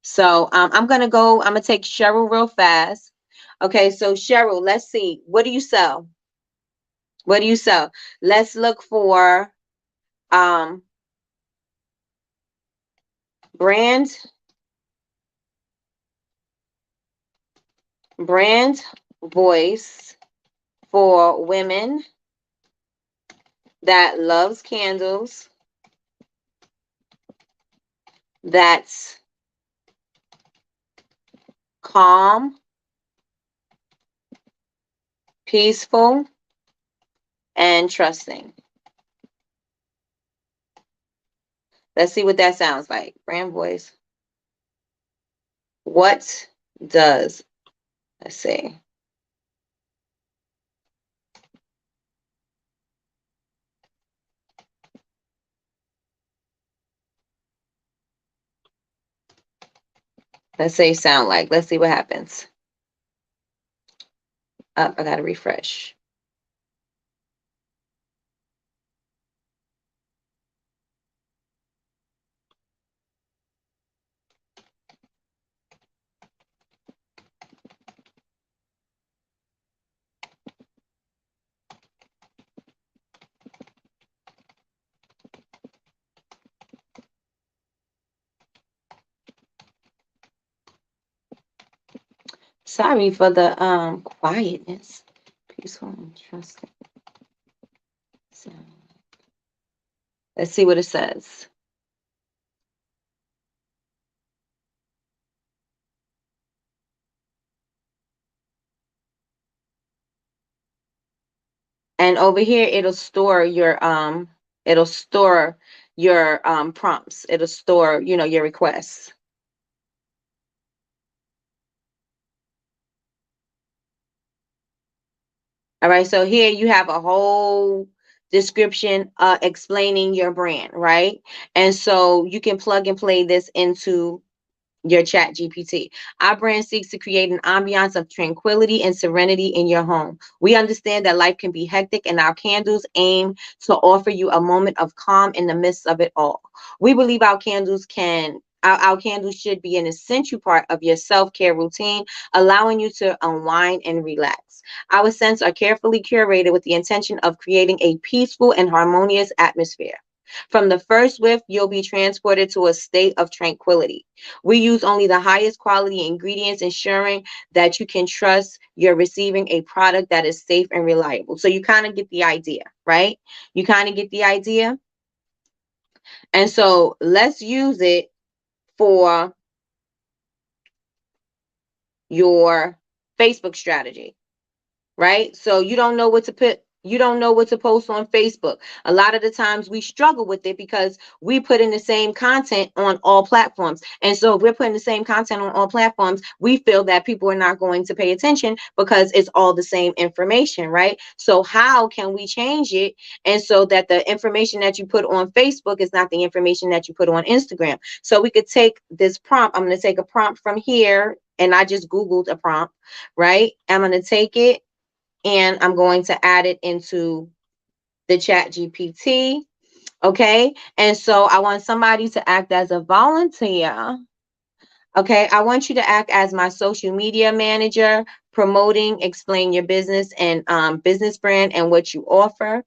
So I'm gonna take Cheryl real fast. Okay, so Cheryl, let's see. What do you sell? What do you sell? Let's look for um brand brand voice for women that loves candles, that's calm, peaceful, and trusting. Let's see what that sounds like. Brand voice. What does, let's see. Let's say sound like. Let's see what happens. Up, I gotta refresh. Sorry for the quietness. Peaceful and trusting. So, let's see what it says. And over here it'll store your prompts. It'll store, your requests. All right, so here you have a whole description explaining your brand, right? And so you can plug and play this into your chat GPT. Our brand seeks to create an ambiance of tranquility and serenity in your home. We understand that life can be hectic, and our candles aim to offer you a moment of calm in the midst of it all. We believe our candles should be an essential part of your self-care routine, allowing you to unwind and relax. Our scents are carefully curated with the intention of creating a peaceful and harmonious atmosphere. From the first whiff, you'll be transported to a state of tranquility. We use only the highest quality ingredients, ensuring that you can trust you're receiving a product that is safe and reliable. So you kind of get the idea, right? You kind of get the idea. And so let's use it for your Facebook strategy. Right? So you don't know what to put. You don't know what to post on Facebook. A lot of the times we struggle with it because we put in the same content on all platforms. And so if we're putting the same content on all platforms, we feel that people are not going to pay attention because it's all the same information, right? So how can we change it? And so that the information that you put on Facebook is not the information that you put on Instagram. So we could take this prompt. I'm going to take a prompt from here, and I just Googled a prompt, right? I'm going to take it and I'm going to add it into the chat GPT. Okay. And so I want somebody to act as a volunteer. Okay. I want you to act as my social media manager, promoting, explain your business and business brand and what you offer.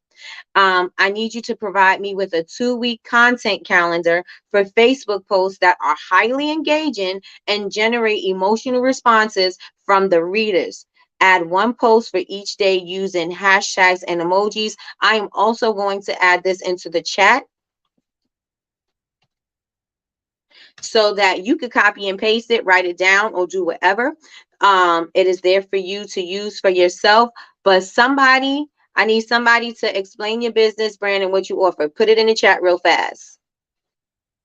I need you to provide me with a 2-week content calendar for Facebook posts that are highly engaging and generate emotional responses from the readers. Add one post for each day using hashtags and emojis. I am also going to add this into the chat so that you could copy and paste it, write it down, or do whatever. It is there for you to use for yourself. But I need somebody to explain your business brand and what you offer. Put it in the chat real fast.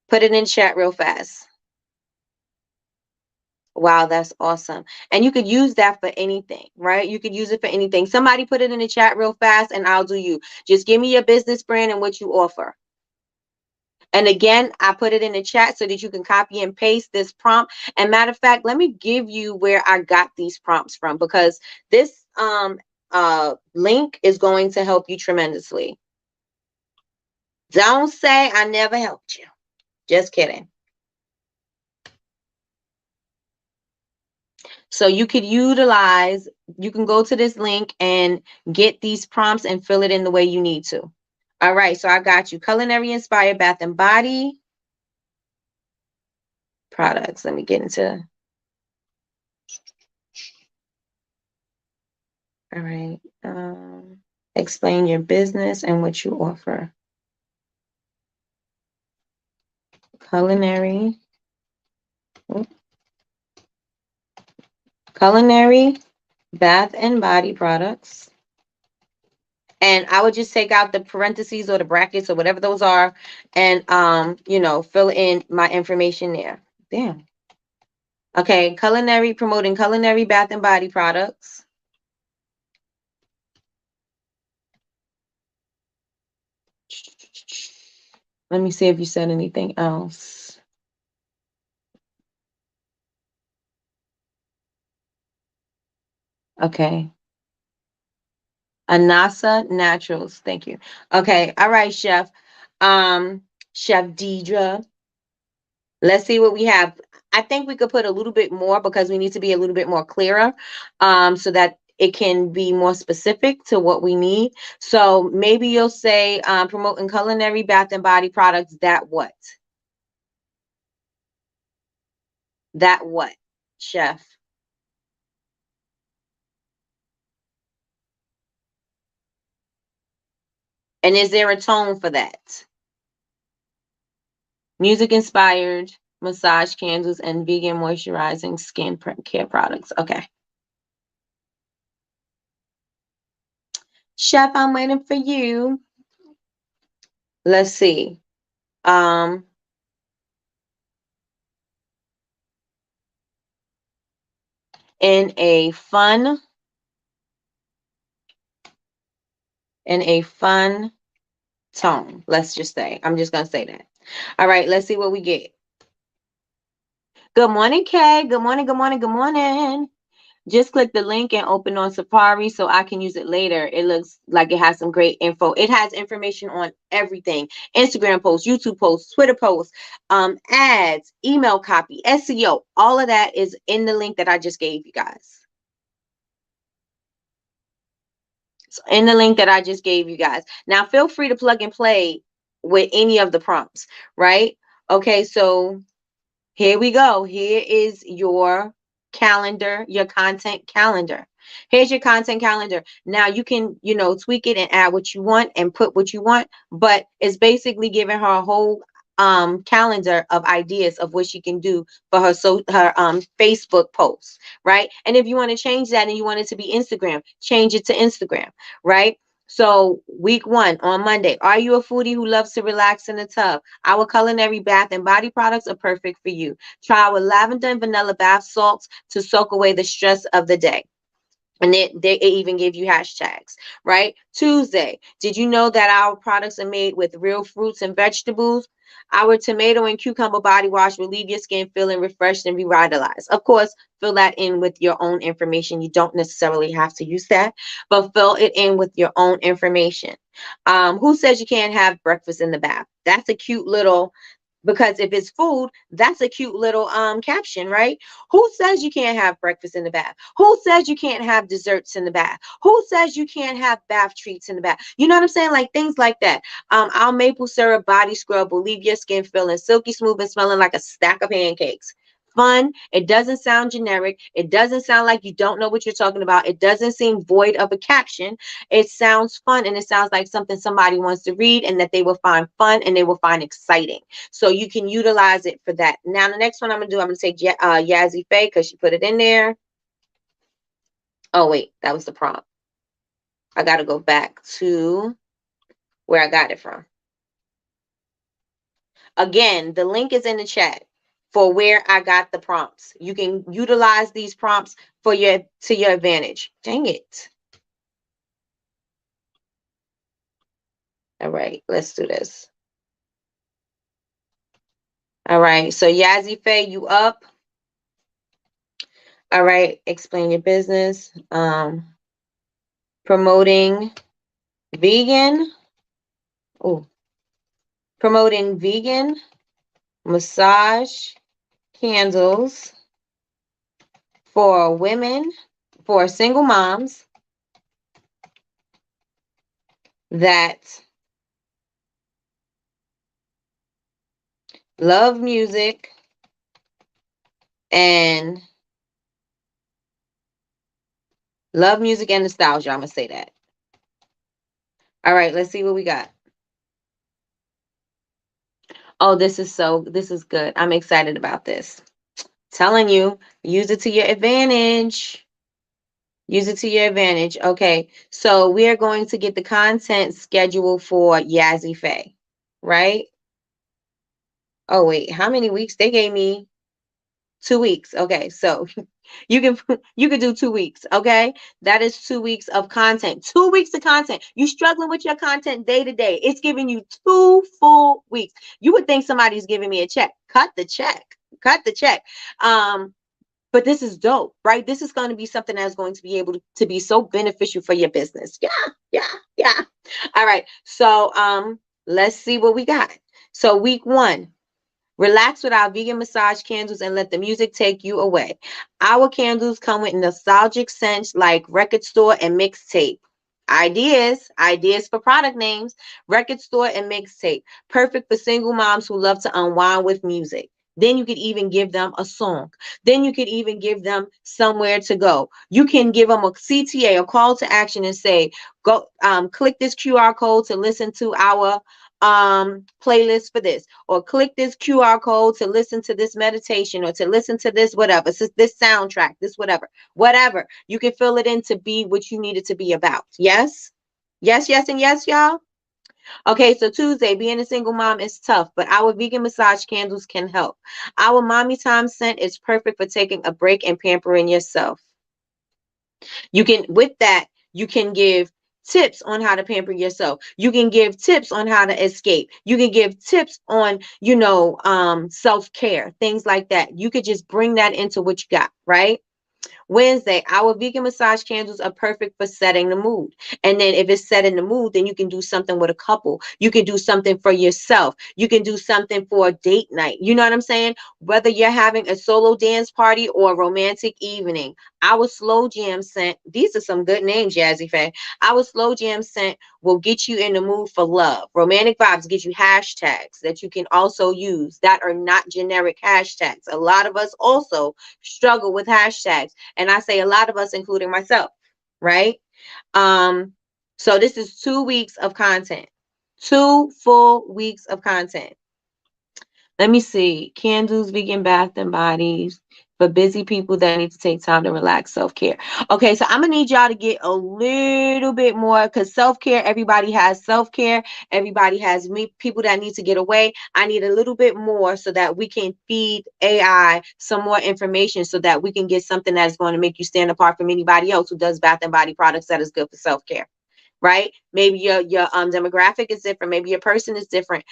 Put it in chat real fast. Wow, that's awesome. And you could use that for anything, right? You could use it for anything. Somebody put it in the chat real fast and I'll do you. Just give me your business brand and what you offer. And again, I put it in the chat so that you can copy and paste this prompt. And matter of fact, let me give you where I got these prompts from, because this link is going to help you tremendously. Don't say I never helped you. Just kidding. So you could utilize, you can go to this link and get these prompts and fill it in the way you need to. All right, so I got you. Culinary inspired bath and body products. Let me get into. All right. Explain your business and what you offer. Culinary. Culinary bath and body products. And I would just take out the parentheses or the brackets or whatever those are and, fill in my information there. Damn. Okay, promoting culinary bath and body products. Let me see if you said anything else. Okay. Anasa Naturals. Thank you. Okay. All right, Chef. Chef Deidre. Let's see what we have. I think we could put a little bit more because we need to be a little bit more clearer, so that it can be more specific to what we need. So maybe you'll say, promoting culinary bath and body products. That what? That what, Chef? And is there a tone for that? Music inspired massage candles and vegan moisturizing skin care products. Okay. Chef, I'm waiting for you. Let's see. Um, in a fun, in a fun tone. Let's just say. I'm just gonna say that. All right, let's see what we get. Good morning, Kay. Good morning, good morning, good morning. Just click the link and open on Safari so I can use it later. It looks like it has some great info. It has information on everything. Instagram posts, YouTube posts, Twitter posts, ads, email copy, SEO. All of that is in the link that I just gave you guys. So in the link that I just gave you guys. Now feel free to plug and play with any of the prompts, right? Okay, so here we go. Here is your calendar, your content calendar. Here's your content calendar. Now you can, tweak it and add what you want and put what you want, but it's basically giving her a whole calendar of ideas of what she can do for her Facebook posts, right? And if you want to change that and you want it to be Instagram, change it to Instagram, right? So week 1 on Monday, are you a foodie who loves to relax in the tub? Our culinary bath and body products are perfect for you. Try our lavender and vanilla bath salts to soak away the stress of the day. And they even give you hashtags, right? Tuesday, did you know that our products are made with real fruits and vegetables? Our tomato and cucumber body wash will leave your skin feeling refreshed and revitalized. Of course, fill that in with your own information. You don't necessarily have to use that, but fill it in with your own information. Who says you can't have breakfast in the bath? That's a cute little, because if it's food, that's a cute little caption, right? Who says you can't have breakfast in the bath? Who says you can't have desserts in the bath? Who says you can't have bath treats in the bath? You know what I'm saying? Like things like that. Our maple syrup body scrub will leave your skin feeling silky smooth and smelling like a stack of pancakes. Fun. It doesn't sound generic. It doesn't sound like you don't know what you're talking about. It doesn't seem void of a caption. It sounds fun, and it sounds like something somebody wants to read and that they will find fun and they will find exciting. So you can utilize it for that. Now, the next one I'm going to do, I'm going to say Yazzie Faye because she put it in there. Oh, wait, that was the prompt. I got to go back to where I got it from. Again, the link is in the chat for where I got the prompts. You can utilize these prompts to your advantage. Dang it. All right, let's do this. All right, so Yazzie Faye, you up? All right, explain your business. Promoting vegan. Oh, promoting vegan massage candles for women, for single moms that love music and nostalgia. I'm gonna say that. All right, let's see what we got. Oh, this is good. I'm excited about this. Telling you, use it to your advantage. Use it to your advantage. Okay, so we are going to get the content scheduled for Yazzie Faye, right? Oh wait, how many weeks? They gave me 2 weeks. Okay, so you can you can do 2 weeks. Okay, that is 2 weeks of content. 2 weeks of content. You struggling with your content day to day. It's giving you 2 full weeks. You would think somebody's giving me a check. Cut the check. Cut the check. But this is dope, right? This is going to be something that's going to be able to be so beneficial for your business. Yeah, yeah, yeah. All right. So let's see what we got. So week 1. Relax with our vegan massage candles and let the music take you away. Our candles come with nostalgic scents like record store and mixtape. Ideas for product names, record store and mixtape. Perfect for single moms who love to unwind with music. Then you could even give them a song. Then you could even give them somewhere to go. You can give them a CTA, a call to action, and say, go click this QR code to listen to our playlist for this, or click this QR code to listen to this meditation, or to listen to this whatever, this soundtrack, this whatever. You can fill it in to be what you need it to be about. Yes, yes, yes, and yes, y'all. Okay, so Tuesday, being a single mom is tough, but our vegan massage candles can help. Our mommy time scent is perfect for taking a break and pampering yourself. You can, with that, you can give tips on how to pamper yourself. You can give tips on how to escape. You can give tips on, self-care, things like that. You could just bring that into what you got, right? Wednesday, our vegan massage candles are perfect for setting the mood. And then if it's setting the mood, then you can do something with a couple. You can do something for yourself. You can do something for a date night. You know what I'm saying? Whether you're having a solo dance party or a romantic evening. Our slow jam scent, these are some good names, Jazzy Faye. Our slow jam scent will get you in the mood for love. Romantic vibes get you hashtags that you can also use that are not generic hashtags. A lot of us also struggle with hashtags. And I say a lot of us, including myself, right? So this is 2 weeks of content, 2 full weeks of content. Let me see. Candles, vegan bath and bodies for busy people that need to take time to relax, self-care. Okay, so I'm gonna need y'all to get a little bit more, because self-care, everybody has self-care. Everybody has people that need to get away. I need a little bit more so that we can feed AI some more information so that we can get something that's going to make you stand apart from anybody else who does bath and body products that is good for self-care. Right? Maybe your demographic is different. Maybe your person is different.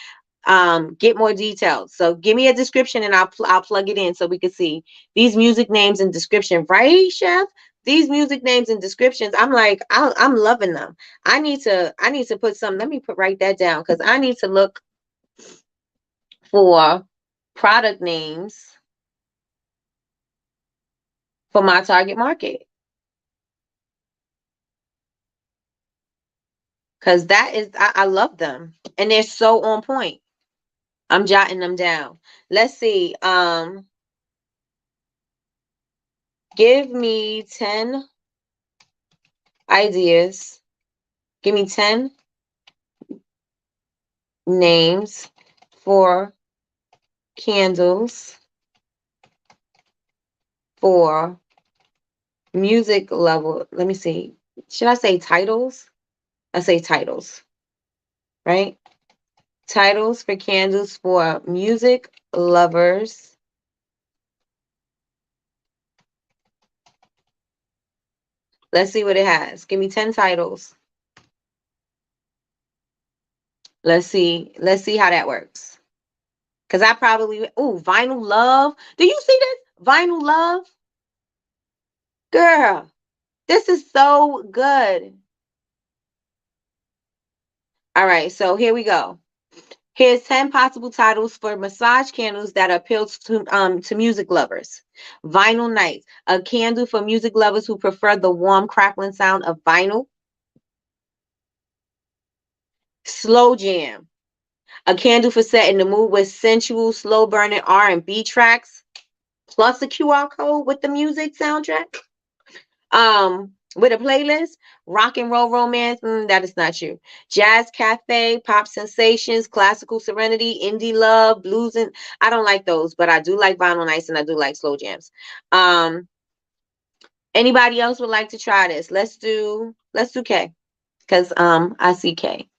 Get more details. So give me a description and I'll plug it in so we can see these music names and description, right, Chef? These music names and descriptions, I'm like, I'm loving them. I need to put some. Let me write that down, because I need to look for product names for my target market, because that is, I love them and they're so on point. I'm jotting them down. Let's see. Give me 10 ideas. Give me 10 names for candles for music level. Let me see. Should I say titles? I say titles, right? Titles for candles for music lovers. Let's see what it has. Give me 10 titles. Let's see. Let's see how that works. Because I probably, Vinyl Love. Do you see this? Vinyl Love? Girl, this is so good. All right, so here we go. Here's 10 possible titles for massage candles that appeal to music lovers. Vinyl Nights, a candle for music lovers who prefer the warm crackling sound of vinyl. Slow Jam, a candle for setting the mood with sensual, slow burning R&B tracks, plus a QR code with the music soundtrack. With a playlist, rock and roll romance, that is not you. Jazz cafe, pop sensations, classical serenity, indie love, blues, and I don't like those, but I do like vinyl nights and I do like slow jams. Anybody else would like to try this? Let's do K, because I see K.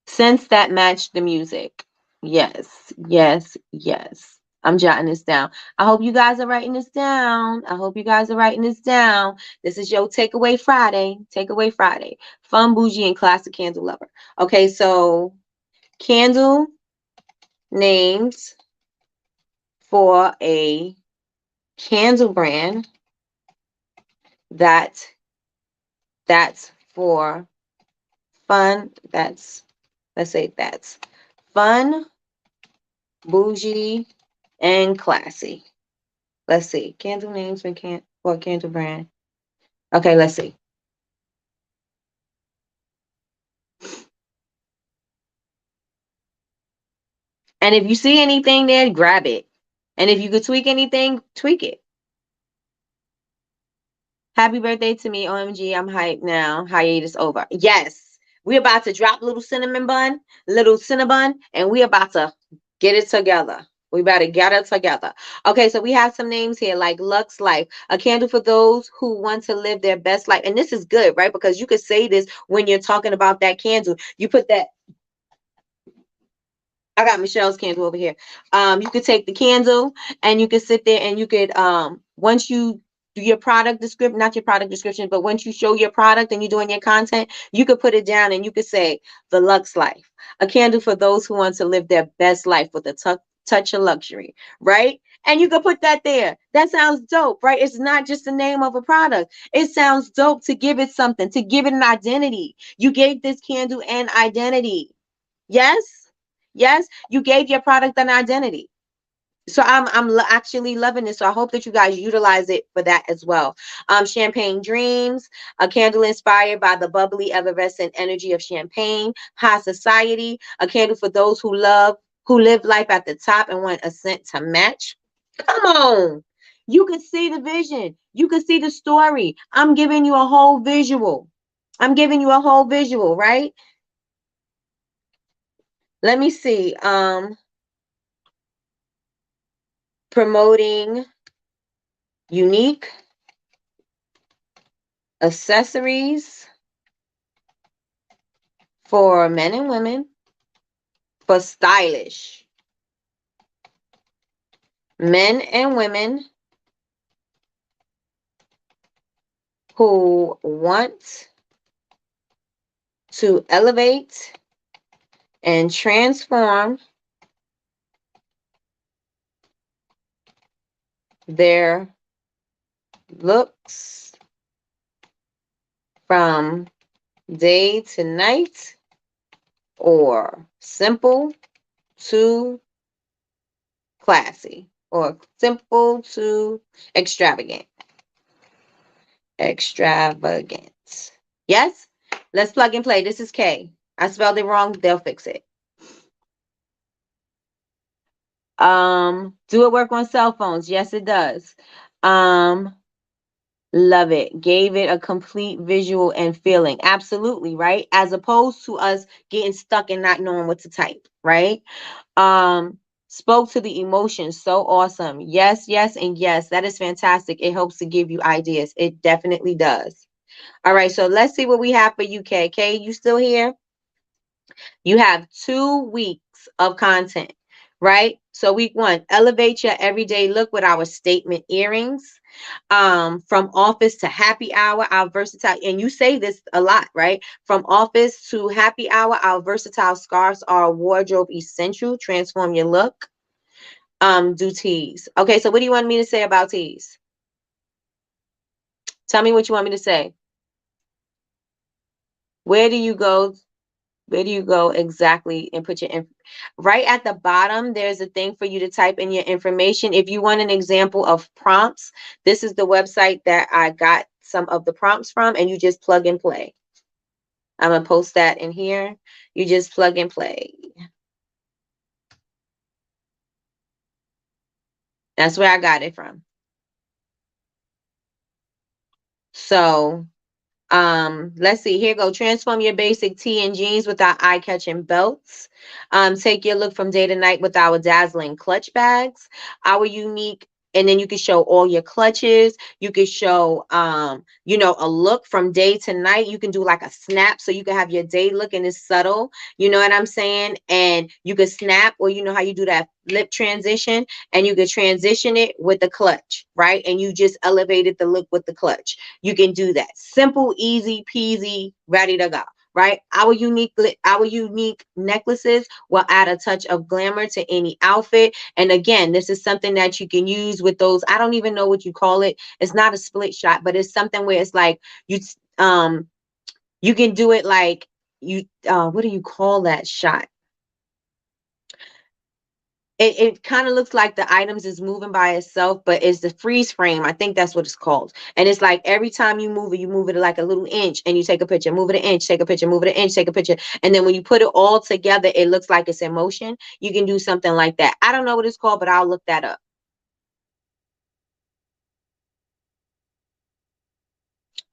Scents that match the music. Yes, yes, yes. I'm jotting this down. I hope you guys are writing this down. I hope you guys are writing this down. This is your Takeaway Friday. Takeaway Friday. Fun, bougie, and classic candle lover. Okay, so candle names for a candle brand that's for fun. Let's say that's fun, bougie, and classy. Let's see. Candle names for candle brand. Okay, let's see. And if you see anything there, grab it. And if you could tweak anything, tweak it. Happy birthday to me. OMG, I'm hyped now. Hiatus over. Yes. We're about to drop little cinnamon, and we're about to get it together. We better get it together. Okay, so we have some names here like Lux Life, a candle for those who want to live their best life. And this is good, right? Because you could say this when you're talking about that candle. You put that. I got Michelle's candle over here. You could take the candle and you could sit there and you could once you do your product description, not your product description, but once you show your product and you're doing your content, you could put it down and you could say the Lux Life, a candle for those who want to live their best life with a touch of luxury, right? And you could put that there. That sounds dope, right? It's not just the name of a product. It sounds dope to give it something, to give it an identity. You gave this candle an identity. Yes? Yes, you gave your product an identity. So I'm actually loving this. So I hope that you guys utilize it for that as well. Champagne Dreams, a candle inspired by the bubbly, effervescent energy of champagne. High Society, a candle for those who live life at the top and want a scent to match. Come on. You can see the vision. You can see the story. I'm giving you a whole visual. I'm giving you a whole visual, right? Let me see. Promoting unique accessories for men and women, for stylish men and women who want to elevate and transform their looks from day to night or simple to classy or simple to extravagant. Extravagant. Yes? Let's plug and play. This is K. I spelled it wrong. They'll fix it. Do it work on cell phones? Yes, it does. Love it. Gave it a complete visual and feeling. Absolutely, right? As opposed to us getting stuck and not knowing what to type, right? Spoke to the emotions. So awesome. Yes, yes, and yes. That is fantastic. It helps to give you ideas. It definitely does. All right, so let's see what we have for you, Kay. Kay, you still here? You have 2 weeks of content, right? So week 1, elevate your everyday look with our statement earrings. From office to happy hour, our versatile, and you say this a lot, right? From office to happy hour, our versatile scarves are wardrobe essential. Transform your look. Do tees. Okay, so what do you want me to say about tees? Tell me what you want me to say. Where do you go? Where do you go exactly and put your right at the bottom? There's a thing for you to type in your information. If you want an example of prompts, this is the website that I got some of the prompts from, and you just plug and play. I'm gonna post that in here. You just plug and play. That's where I got it from. So let's see, here go. Transform your basic tee and jeans with our eye-catching belts. Take your look from day to night with our dazzling clutch bags. Our unique, and then you can show all your clutches. You can show a look from day to night. You can do like a snap, so you can have your day look and it's subtle. You know what I'm saying? And you can snap, or you know how you do that lip transition, and you can transition it with the clutch, right? And you just elevated the look with the clutch. You can do that. Simple, easy peasy, ready to go. Right? Our unique necklaces will add a touch of glamour to any outfit. And again, this is something that you can use with those. I don't even know what you call it. It's not a split shot, but it's something where it's like um you can do it like what do you call that shot? It kind of looks like the items is moving by itself, but it's the freeze frame. I think that's what it's called. And it's like every time you move it like a little inch, and you take a picture, move it an inch, take a picture, move it an inch, take a picture. And then when you put it all together, it looks like it's in motion. You can do something like that. I don't know what it's called, but I'll look that up.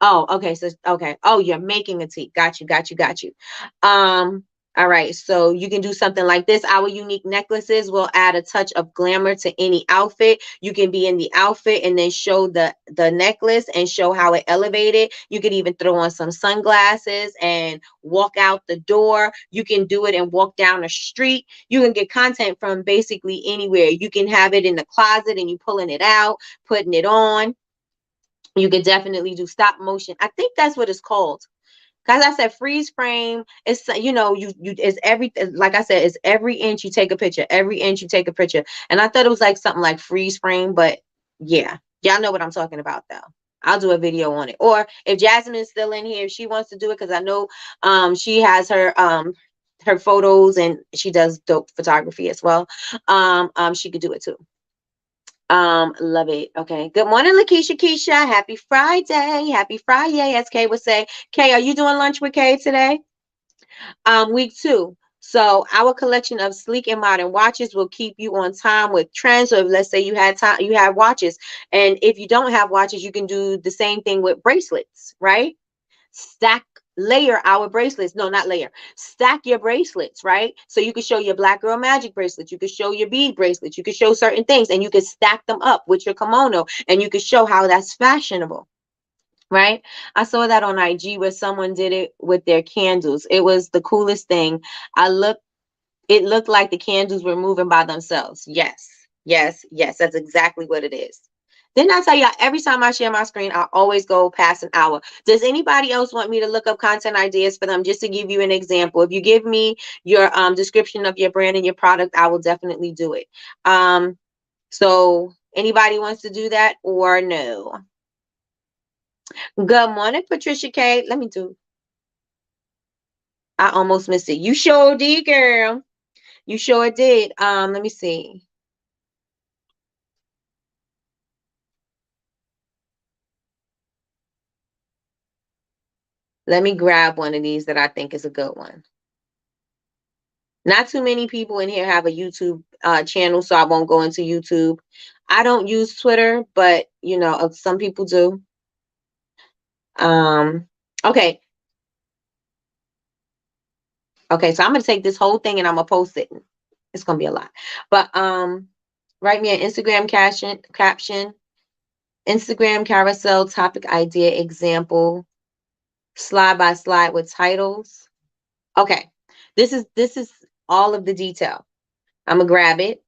Oh, okay. So okay. Oh, you're making a tee. Got you, got you, got you. Um, all right. So you can do something like this. Our unique necklaces will add a touch of glamour to any outfit. You can be in the outfit and then show the necklace and show how it elevated. You could even throw on some sunglasses and walk out the door. You can do it and walk down the street. You can get content from basically anywhere. You can have it in the closet and you pulling it out, putting it on. You could definitely do stop motion. I think that's what it's called. Cause I said freeze frame. It's you it's every, like I said, it's every inch you take a picture. Every inch you take a picture. And I thought it was like something like freeze frame, but yeah, y'all know what I'm talking about though. I'll do a video on it. Or if Jasmine is still in here, if she wants to do it, because I know she has her photos and she does dope photography as well. She could do it too. Love it. Okay. Good morning, Lakeisha Keisha. Happy Friday. Happy Friday, as Kay would say. Kay, are you doing lunch with Kay today? Week 2. So our collection of sleek and modern watches will keep you on time with trends. So if, let's say you had time, you have watches, and if you don't have watches, you can do the same thing with bracelets, right? Stack, layer our bracelets. No, not layer. Stack your bracelets, right? So you can show your Black Girl Magic bracelets. You can show your bead bracelets. You can show certain things, and you can stack them up with your kimono, and you can show how that's fashionable. Right? I saw that on IG where someone did it with their candles. It was the coolest thing. I looked, it looked like the candles were moving by themselves. Yes, yes, yes. That's exactly what it is. Didn't I tell you every time I share my screen, I always go past an hour? Does anybody else want me to look up content ideas for them? Just to give you an example, if you give me your description of your brand and your product, I will definitely do it. So anybody wants to do that or no? Good morning, Patricia K. Let me do. I almost missed it. You sure did, girl. You sure did. Let me see. Let me grab one of these that I think is a good one. Not too many people in here have a YouTube channel, so I won't go into YouTube. I don't use Twitter, but some people do. Okay. Okay, so I'm gonna take this whole thing and I'm gonna post it. It's gonna be a lot. But write me an Instagram caption, Instagram carousel topic idea example, slide by slide with titles. Okay. This is all of the detail. I'm gonna grab it.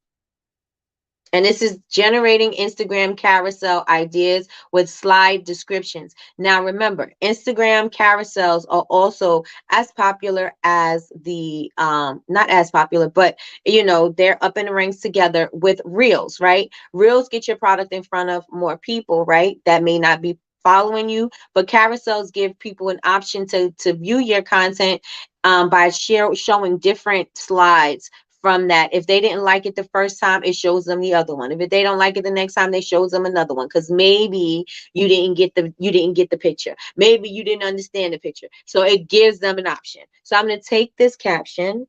And this is generating Instagram carousel ideas with slide descriptions. Now, remember, Instagram carousels are also as popular as not as popular, but they're up in the ranks together with Reels, right? Reels get your product in front of more people, right? That may not be following you, but carousels give people an option to view your content by showing different slides from that. If they didn't like it the first time, it shows them the other one. If they don't like it the next time, they shows them another one, because maybe you didn't get the picture. Maybe you didn't understand the picture. So it gives them an option. So I'm going to take this caption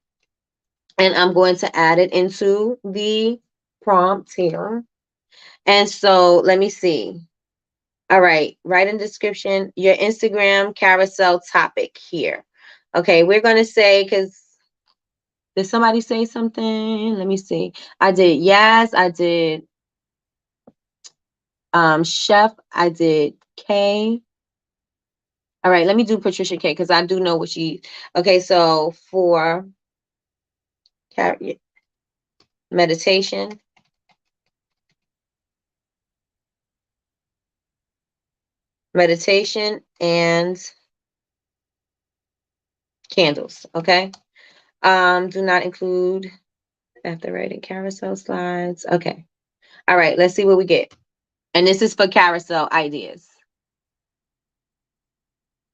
and I'm going to add it into the prompt here. And so let me see. All right, write in the description your Instagram carousel topic here. Okay, we're going to say, because did somebody say something? Let me see. I did Yaz, I did Chef, I did K. All right, let me do Patricia K, because I do know what she. Okay, so for meditation, and candles. Okay. Do not include after writing carousel slides. Okay. All right, let's see what we get. And this is for carousel ideas.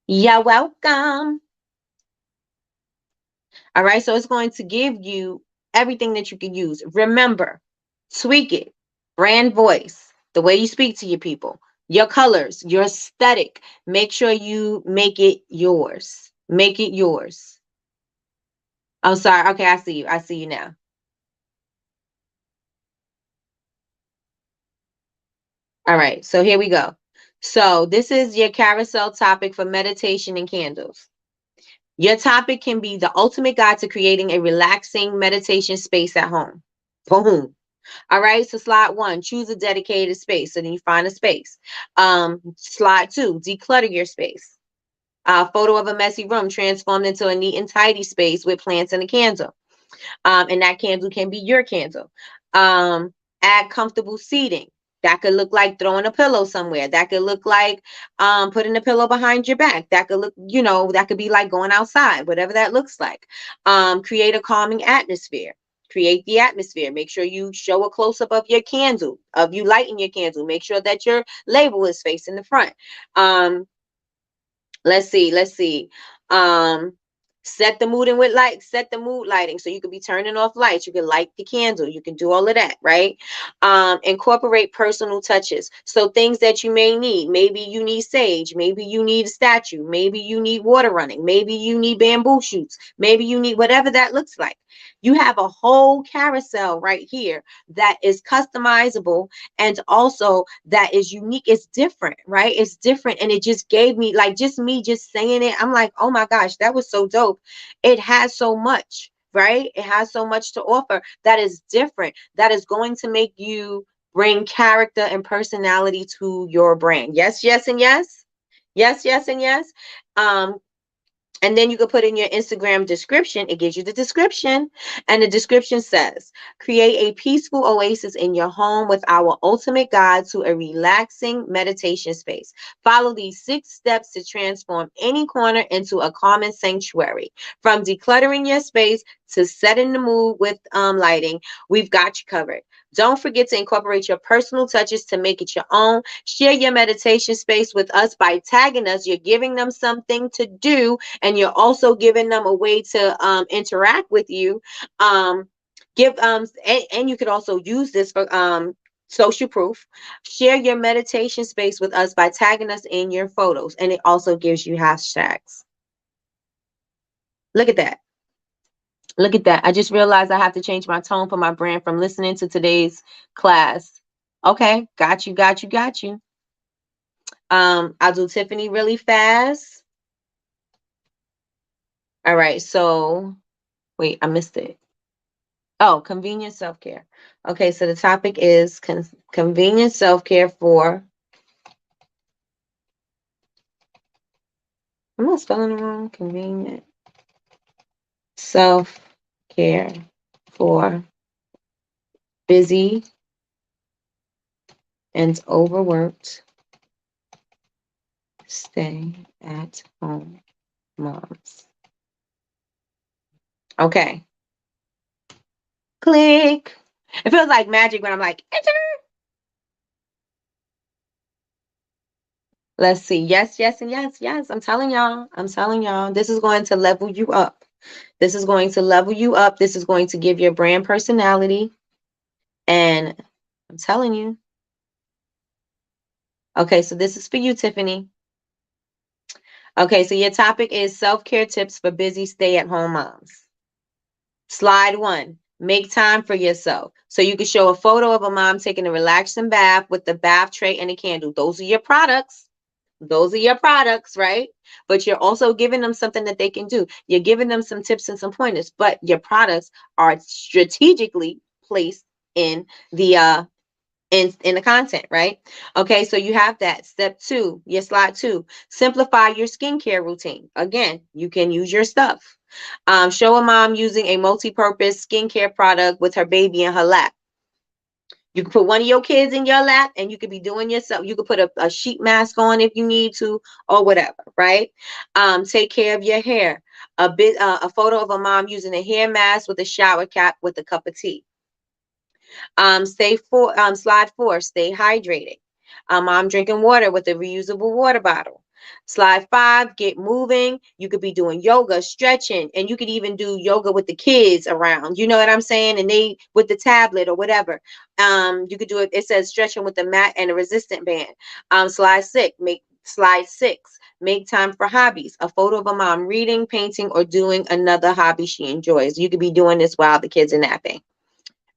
You're welcome. All right, so it's going to give you everything that you can use. Remember, tweak it. Brand voice, the way you speak to your people, your colors, your aesthetic. Make sure you make it yours. Make it yours. I'm sorry. Okay, I see you. I see you now. All right, so here we go. So this is your carousel topic for meditation and candles. Your topic can be the ultimate guide to creating a relaxing meditation space at home. Boom. All right, so slide 1, choose a dedicated space. So then you find a space. Slide 2, declutter your space. Photo of a messy room transformed into a neat and tidy space with plants and a candle. And that candle can be your candle. Add comfortable seating. That could look like throwing a pillow somewhere. That could look like putting a pillow behind your back. That could look, that could be like going outside, whatever that looks like. Create a calming atmosphere. Create the atmosphere. Make sure you show a close-up of your candle, of you lighting your candle. Make sure that your label is facing the front. Let's see. Um, set the mood and with light, set the mood lighting. So you could be turning off lights. You can light the candle. You can do all of that, right? Incorporate personal touches. So things that you may need. Maybe you need sage. Maybe you need a statue. Maybe you need water running. Maybe you need bamboo shoots. Maybe you need whatever that looks like. You have a whole carousel right here that is customizable and also that is unique. It's different, right? It's different. And it just gave me, like, just me just saying it, I'm like, oh my gosh, that was so dope. It has so much, right? It has so much to offer that is different, that is going to make you bring character and personality to your brand. Yes, yes, and yes. Yes, yes, and yes. And then you can put in your Instagram description. It gives you the description. And the description says, create a peaceful oasis in your home with our ultimate guide to a relaxing meditation space. Follow these 6 steps to transform any corner into a calming sanctuary. From decluttering your space to setting the mood with lighting, we've got you covered. Don't forget to incorporate your personal touches to make it your own. Share your meditation space with us by tagging us. You're giving them something to do, and you're also giving them a way to interact with you. And you could also use this for social proof. Share your meditation space with us by tagging us in your photos, and it also gives you hashtags. Look at that. Look at that. I just realized I have to change my tone for my brand from listening to today's class. Okay, got you, got you, got you. I'll do Tiffany really fast. All right, so wait, I missed it. Oh, convenient self-care. Okay, so the topic is convenient self-care for, am I spelling it wrong? Convenient self-care for busy and overworked stay at home moms. Okay. Click. It feels like magic when I'm like, enter. Let's see. Yes, yes, and yes, yes. I'm telling y'all. I'm telling y'all. This is going to level you up. This is going to level you up. This is going to give your brand personality. And I'm telling you. Okay, so this is for you, Tiffany. Okay, so your topic is self-care tips for busy stay-at-home moms. Slide one, make time for yourself. So you can show a photo of a mom taking a relaxing bath with the bath tray and a candle. Those are your products. Those are your products, right? But you're also giving them something that they can do. You're giving them some tips and some pointers, but your products are strategically placed in the in the content, right? Okay, so you have that. Step two, your slide two, simplify your skincare routine. Again, you can use your stuff. Show a mom using a multi-purpose skincare product with her baby in her lap. You can put one of your kids in your lap and you could be doing yourself. You could put a sheet mask on if you need to or whatever, right? Take care of your hair. A photo of a mom using a hair mask with a shower cap with a cup of tea. Slide four, stay hydrated. I'm drinking water with a reusable water bottle. Slide five, get moving. You could be doing yoga, stretching, and you could even do yoga with the kids around. You know what I'm saying? And they with the tablet or whatever. You could do it. It says stretching with the mat and a resistant band. Slide six. Make time for hobbies. A photo of a mom reading, painting, or doing another hobby she enjoys. You could be doing this while the kids are napping,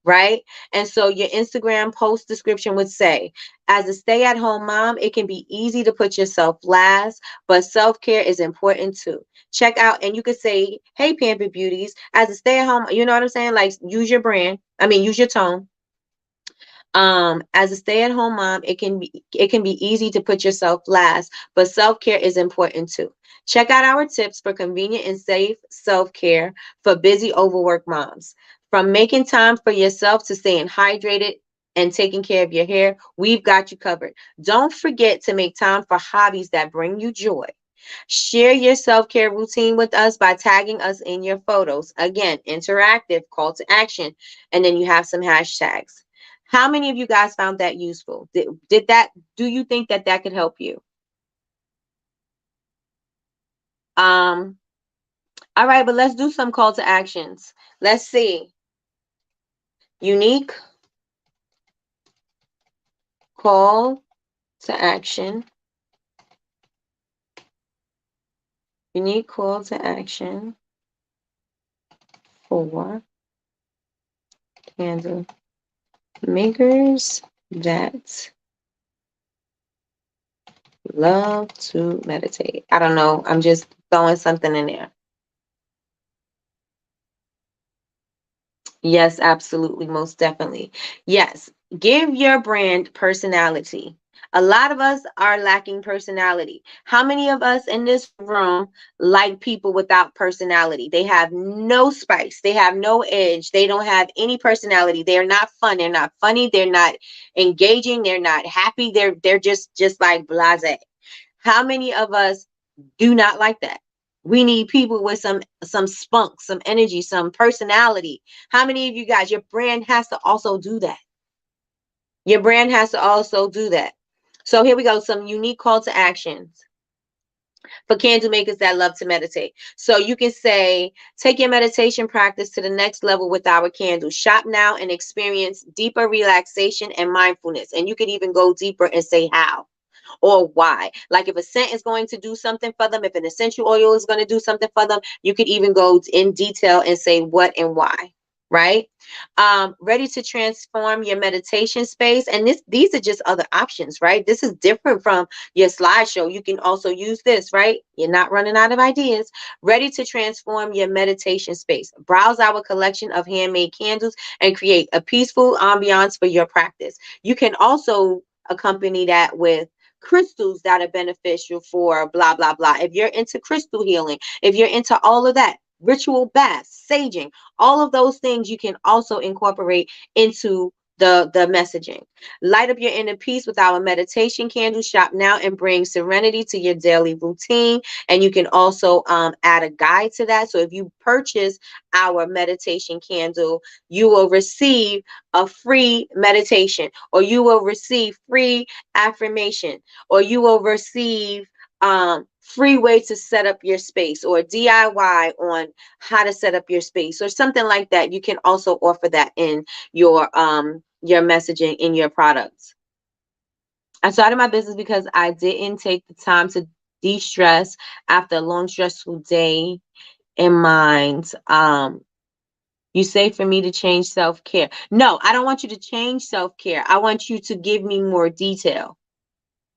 right? And so your Instagram post description would say, as a stay at home mom, it can be easy to put yourself last, but self care is important too. Check out, and you could say, hey, Pampered Beauties, as a stay at home, you know what I'm saying? Like, use your brand. I mean, use your tone. As a stay-at-home mom, it can be easy to put yourself last, but self-care is important too. Check out our tips for convenient and safe self-care for busy, overworked moms. From making time for yourself to staying hydrated and taking care of your hair, we've got you covered. Don't forget to make time for hobbies that bring you joy. Share your self-care routine with us by tagging us in your photos. Again, interactive, call to action, and then you have some hashtags. How many of you guys found that useful? Did that, do you think that that could help you? Um, all right, but let's do some call to actions. Let's see. Unique call to action. Unique call to action for candle makers that love to meditate. I don't know. I'm just throwing something in there. Yes, absolutely. Most definitely. Yes. Give your brand personality. A lot of us are lacking personality. How many of us in this room like people without personality? They have no spice. They have no edge. They don't have any personality. They're not fun. They're not funny. They're not engaging. They're not happy. They're just like blase. How many of us do not like that? We need people with some spunk, some energy, some personality. How many of you guys, your brand has to also do that? Your brand has to also do that. So here we go, some unique call to actions for candle makers that love to meditate. So you can say, take your meditation practice to the next level with our candles. Shop now and experience deeper relaxation and mindfulness. And you could even go deeper and say how or why. Like if a scent is going to do something for them, if an essential oil is going to do something for them, you could even go in detail and say what and why. Right? Ready to transform your meditation space. And these are just other options, right? This is different from your slideshow. You can also use this, right? You're not running out of ideas. Ready to transform your meditation space. Browse our collection of handmade candles and create a peaceful ambiance for your practice. You can also accompany that with crystals that are beneficial for blah blah blah. If you're into crystal healing, if you're into all of that, ritual baths, saging, all of those things you can also incorporate into the messaging. Light up your inner peace with our meditation candle. Shop now and bring serenity to your daily routine. And you can also add a guide to that. So if you purchase our meditation candle, you will receive a free meditation, or you will receive free affirmation, or you will receive free way to set up your space, or DIY on how to set up your space, or something like that. You can also offer that in your messaging in your products. I started my business because I didn't take the time to de-stress after a long stressful day in mind. You say for me to change self-care. No, I don't want you to change self-care. I want you to give me more detail.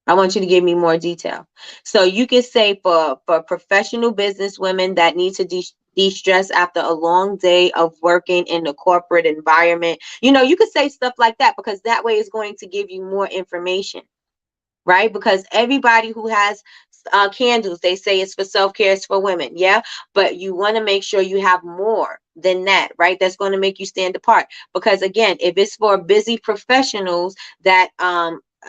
I want you to give me more detail. So you can say for professional business women that need to de-stress after a long day of working in the corporate environment. You could say stuff like that, because that way it's going to give you more information, right? Because everybody who has candles, they say it's for self-care, it's for women, yeah, but you want to make sure you have more than that, right? That's going to make you stand apart. Because again, if it's for busy professionals that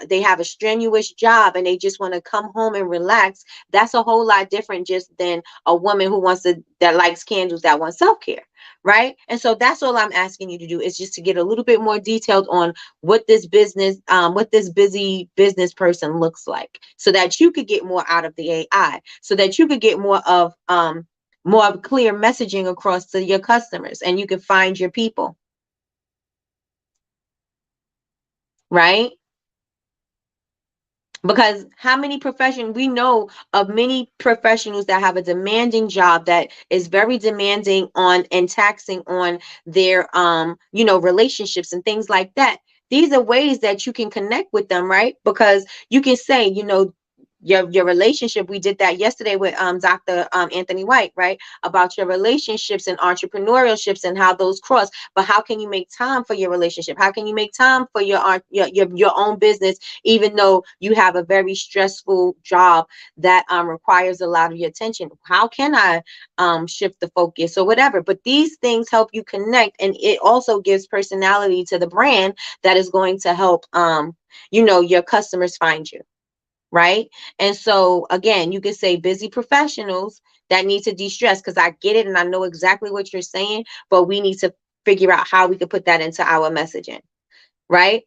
they have a strenuous job and they just want to come home and relax, that's a whole lot different just than a woman that likes candles, that wants self-care, right? And so that's all I'm asking you to do, is just to get a little bit more detailed on what this busy business person looks like, so that you could get more out of the AI, so that you could get more clear messaging across to your customers, and you can find your people, right? Because how many we know of many professionals that have a demanding job that is very demanding on and taxing on their relationships and things like that. These are ways that you can connect with them, right? Because you can say, your relationship. We did that yesterday with Dr. Anthony White, right? About your relationships and entrepreneurships and how those cross. But how can you make time for your relationship? How can you make time for your own business, even though you have a very stressful job that requires a lot of your attention? How can I shift the focus or whatever? But these things help you connect, and it also gives personality to the brand that is going to help your customers find you, right? And so again, you could say busy professionals that need to de-stress, because I get it and I know exactly what you're saying, but we need to figure out how we could put that into our messaging, right?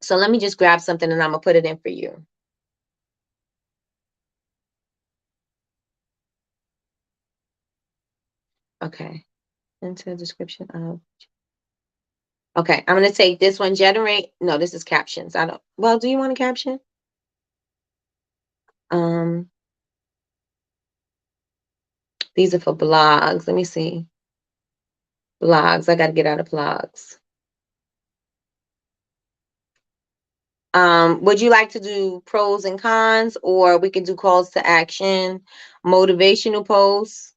So let me just grab something and I'm gonna put it in for you. Okay. Into the description of. Okay, I'm gonna take this one. No, this is captions. Do you want a caption? These are for blogs. Let me see. Blogs. I got to get out of blogs. Would you like to do pros and cons, or we can do calls to action, motivational posts,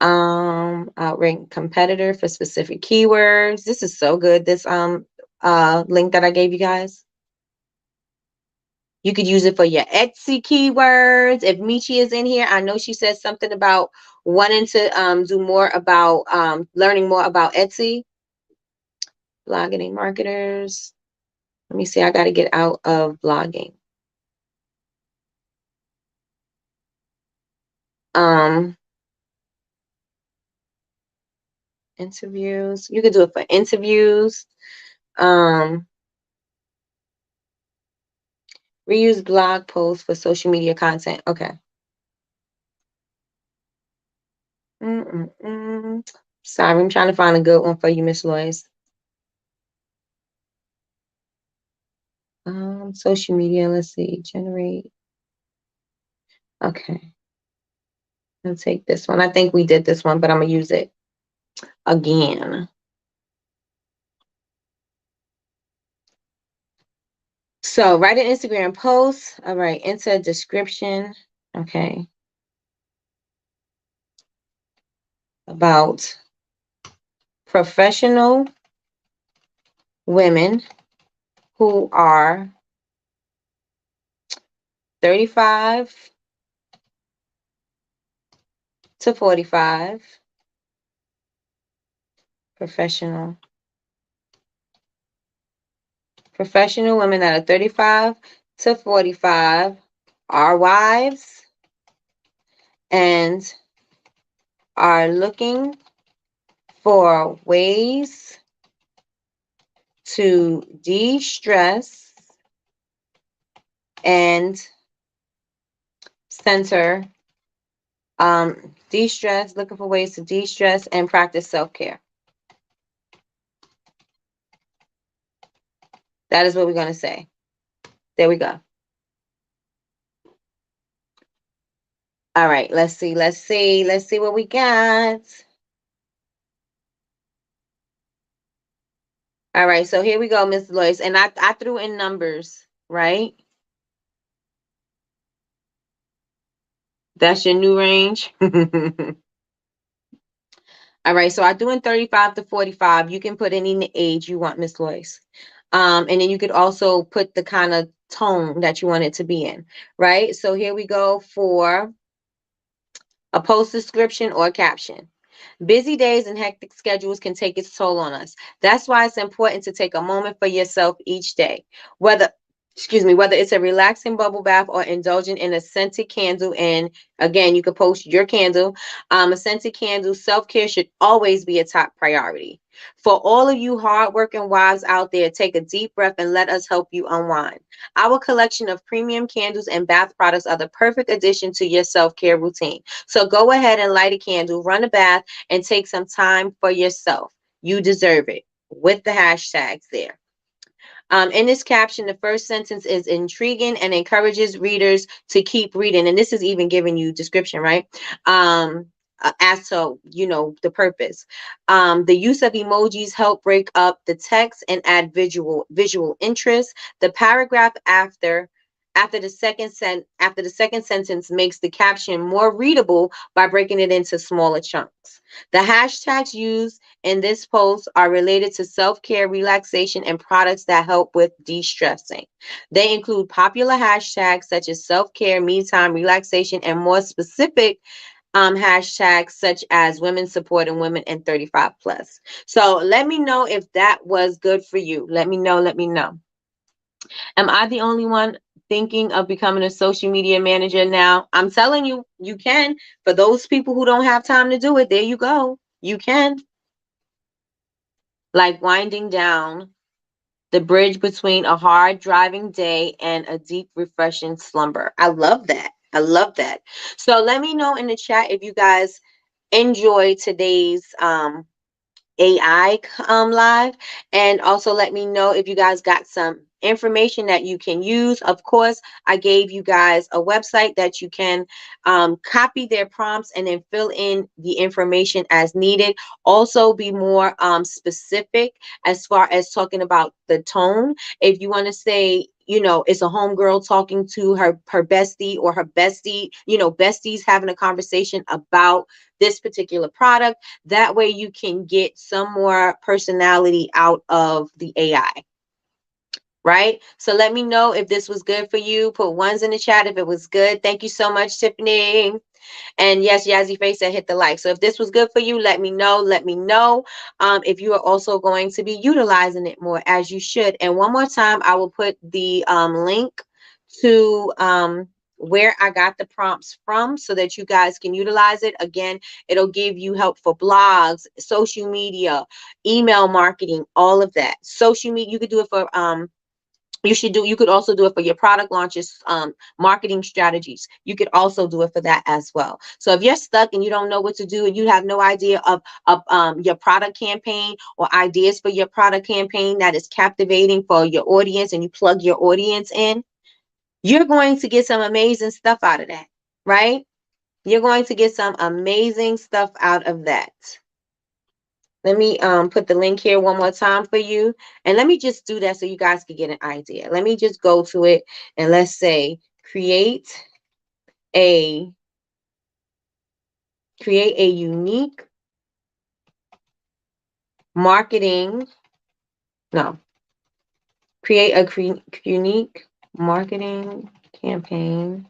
outrank competitor for specific keywords? This is so good. This link that I gave you guys. You could use it for your Etsy keywords. If Michi is in here, I know she said something about wanting to do more about learning more about Etsy. Blogging and marketers. Let me see. I got to get out of blogging. Interviews. You could do it for interviews. Reuse blog posts for social media content. Okay. Sorry, I'm trying to find a good one for you, Miss Lois. Social media. Let's see. Generate. Okay. I'll take this one. I think we did this one, but I'm gonna use it again. So write an Instagram post. All right. Enter a description. Okay. About professional women who are 35 to 45 professional women that are 35 to 45 are wives and are looking for ways to de-stress and center de-stress, looking for ways to de-stress and practice self-care. That is what we're going to say. There we go. All right, let's see what we got. All right, so here we go, Miss Lois. And I threw in numbers, right? That's your new range. All right, so I do in 35 to 45. You can put any age you want, Miss Lois. And then you could also put the kind of tone that you want it to be in, right? So here we go for a post description or caption. Busy days and hectic schedules can take its toll on us. That's why it's important to take a moment for yourself each day. Whether it's a relaxing bubble bath or indulging in a scented candle, and again, you can post your candle. A scented candle, self-care should always be a top priority. For all of you hardworking wives out there, take a deep breath and let us help you unwind. Our collection of premium candles and bath products are the perfect addition to your self-care routine. So go ahead and light a candle, run a bath, and take some time for yourself. You deserve it. With the hashtags there. In this caption, the first sentence is intriguing and encourages readers to keep reading. And this is even giving you description, right? As to, the purpose. The use of emojis help break up the text and add visual interest. The paragraph after the second sentence makes the caption more readable by breaking it into smaller chunks. The hashtags used in this post are related to self-care, relaxation, and products that help with de-stressing. They include popular hashtags such as self-care, me time, relaxation, and more specific hashtags such as women supporting women and 35 plus. So let me know if that was good for you. Let me know. Am I the only one thinking of becoming a social media manager now? I'm telling you, you can. For those people who don't have time to do it, there you go. You can. Like winding down the bridge between a hard driving day and a deep, refreshing slumber. I love that. I love that. So let me know in the chat if you guys enjoy today's AI live, and also let me know if you guys got some information that you can use. Of course, I gave you guys a website that you can copy their prompts and then fill in the information as needed. Also be more specific as far as talking about the tone. If you want to say, it's a homegirl talking to her bestie, or her bestie, besties having a conversation about this particular product. That way you can get some more personality out of the AI. Right? So let me know if this was good for you. Put ones in the chat if it was good. Thank you so much, Tiffany. And yes, Yazzie Face said hit the like. So if this was good for you, let me know. Let me know if you are also going to be utilizing it more, as you should. And one more time, I will put the link to where I got the prompts from so that you guys can utilize it. Again, it'll give you help for blogs, social media, email marketing, all of that. Social media, you could do it for you could also do it for your product launches, marketing strategies. You could also do it for that as well. So if you're stuck and you don't know what to do and you have no idea of your product campaign or ideas for your product campaign that is captivating for your audience, and you plug your audience in, you're going to get some amazing stuff out of that, right? You're going to get some amazing stuff out of that. Let me put the link here one more time for you. And let me just do that so you guys can get an idea. Let me just go to it and let's say create a unique marketing, no, create a unique marketing campaign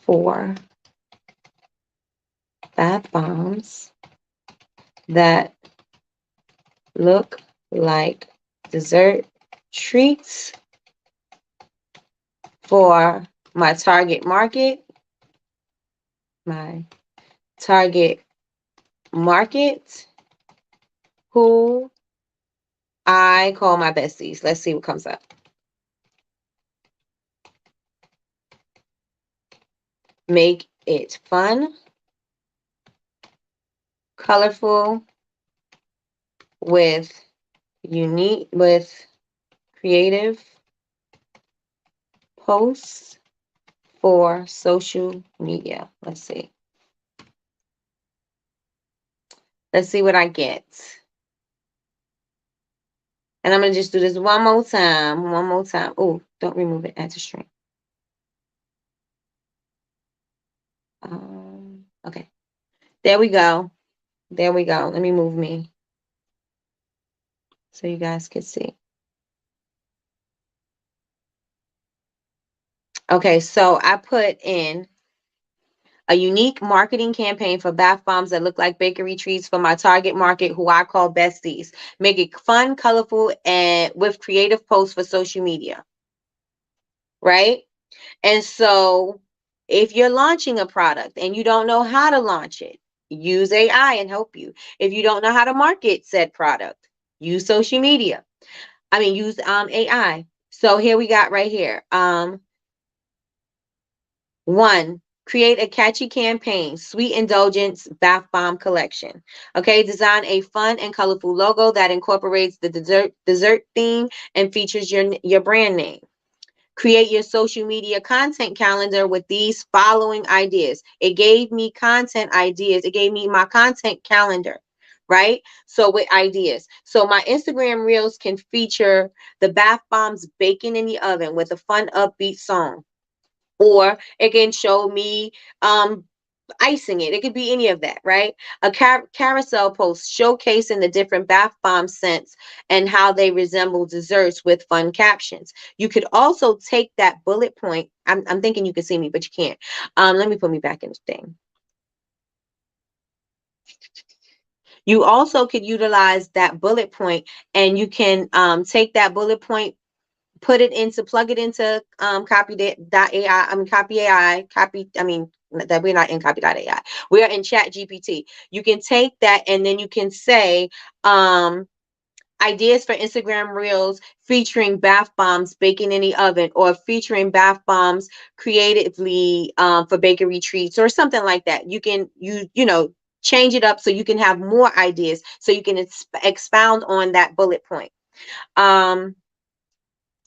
for bath bombs that look like dessert treats for my target market, my target market, who I call my besties. Let's see what comes up. Make it fun, colorful, with with creative posts for social media. Let's see. Let's see what I get. And I'm going to just do this one more time. One more time. Oh, don't remove it. Add to stream. Okay. There we go. There we go. Let me move me so you guys can see. Okay, so I put in a unique marketing campaign for bath bombs that look like bakery treats for my target market, who I call besties. Make it fun, colorful, and with creative posts for social media. Right? And so if you're launching a product and you don't know how to launch it, use AI and help you. If you don't know how to market said product, use social media. Use AI. So here we got right here. One, create a catchy campaign, sweet indulgence bath bomb collection. Okay, design a fun and colorful logo that incorporates the dessert theme and features your brand name. Create your social media content calendar with these following ideas. It gave me content ideas. It gave me my content calendar, right? So with ideas. So my Instagram reels can feature the bath bombs baking in the oven with a fun upbeat song. Or it can show me icing it. It could be any of that, right? A carousel post showcasing the different bath bomb scents and how they resemble desserts with fun captions. You could also take that bullet point. I'm thinking you can see me, but you can't. Let me put me back in the thing. You also could utilize that bullet point, and you can take that bullet point, plug it into copy.ai. Copy AI, that we're not in copy.ai. We are in chat GPT. You can take that and then you can say, ideas for Instagram reels featuring bath bombs baking in the oven, or featuring bath bombs creatively for bakery treats, or something like that. You can, change it up so you can have more ideas, so you can expound on that bullet point.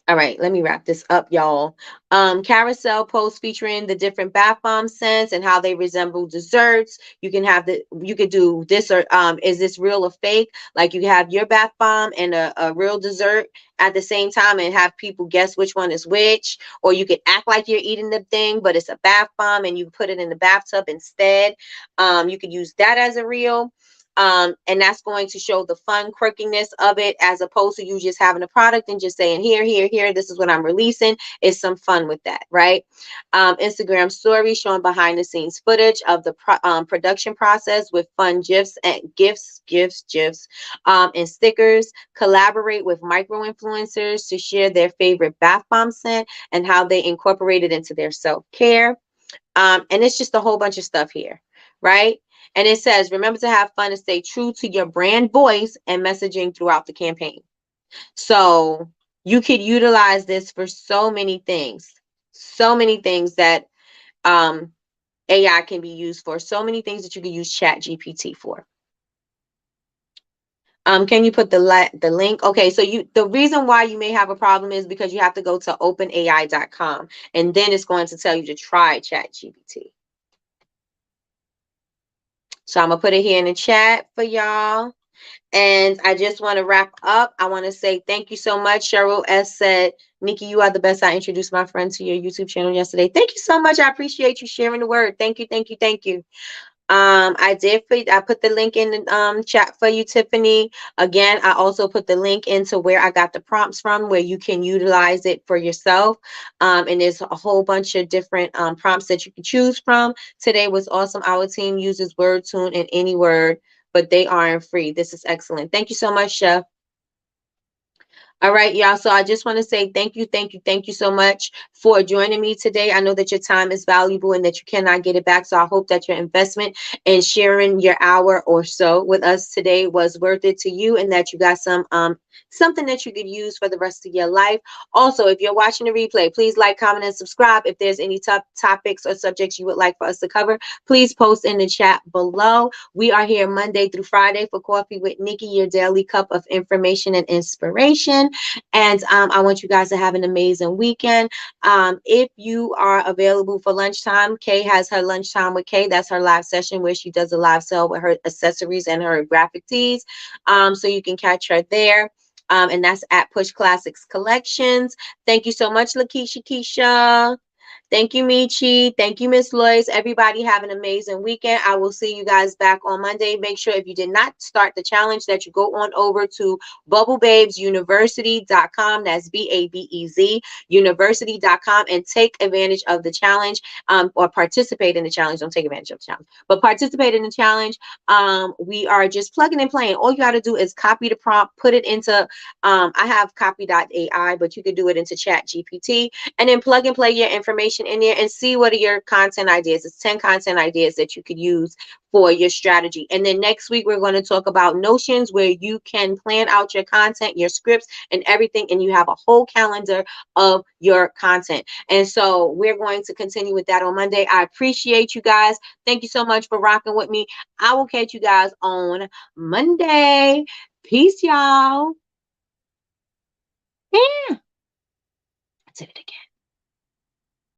All right, let me wrap this up, y'all. Carousel posts featuring the different bath bomb scents and how they resemble desserts. You could do this, or is this real or fake? Like, you have your bath bomb and a real dessert at the same time, and have people guess which one is which. Or you could act like you're eating the thing, but it's a bath bomb and you put it in the bathtub instead. You could use that as a reel. And that's going to show the fun quirkiness of it, as opposed to you just having a product and just saying, here, this is what I'm releasing. It's some fun with that, right? Instagram stories showing behind the scenes footage of the production process with fun gifs and gifts, and stickers. Collaborate with micro influencers to share their favorite bath bomb scent and how they incorporate it into their self-care. And it's just a whole bunch of stuff here, right? And it says, remember to have fun and stay true to your brand voice and messaging throughout the campaign. So you could utilize this for so many things that AI can be used for, so many things that you can use Chat GPT for. Can you put the link? Okay, so the reason why you may have a problem is because you have to go to openai.com, and then it's going to tell you to try Chat GPT. So I'm going to put it here in the chat for y'all. And I just want to wrap up. I want to say thank you so much. Cheryl S. said, Nikki, you are the best. I introduced my friend to your YouTube channel yesterday. Thank you so much. I appreciate you sharing the word. Thank you, thank you, thank you. I put the link in the chat for you, Tiffany. Again, I also put the link into where I got the prompts from, where you can utilize it for yourself. And there's a whole bunch of different prompts that you can choose from. Today was awesome. Our team uses WordTune and Any Word, but they aren't free. This is excellent. Thank you so much, Chef. All right, y'all. So I just want to say thank you so much for joining me today. I know that your time is valuable and that you cannot get it back. So I hope that your investment in sharing your hour or so with us today was worth it to you, and that you got something that you could use for the rest of your life. Also, if you're watching the replay, please like, comment, and subscribe. If there's any topics or subjects you would like for us to cover, please post in the chat below. We are here Monday through Friday for Coffee with Nikki, your daily cup of information and inspiration. And I want you guys to have an amazing weekend. If you are available for lunchtime, Kay has her lunchtime with Kay. That's her live session where she does a live sale with her accessories and her graphic tees. So you can catch her there. And that's at Push Classics Collections. Thank you so much, Lakeisha Keisha. Thank you, Michi. Thank you, Miss Lois. Everybody have an amazing weekend. I will see you guys back on Monday. Make sure if you did not start the challenge that you go on over to bubblebabesuniversity.com. That's BABEZ university.com and take advantage of the challenge, or participate in the challenge. Don't take advantage of the challenge, but participate in the challenge. We are just plugging and playing. All you got to do is copy the prompt, put it into, I have copy.ai, but you can do it into Chat GPT, and then plug and play your information in there and see what are your content ideas. It's 10 content ideas that you could use for your strategy. And then next week, we're going to talk about Notions, where you can plan out your content, your scripts, and everything, and you have a whole calendar of your content. And so we're going to continue with that on Monday. I appreciate you guys. Thank you so much for rocking with me. I will catch you guys on Monday. Peace, y'all. Yeah. I did it again.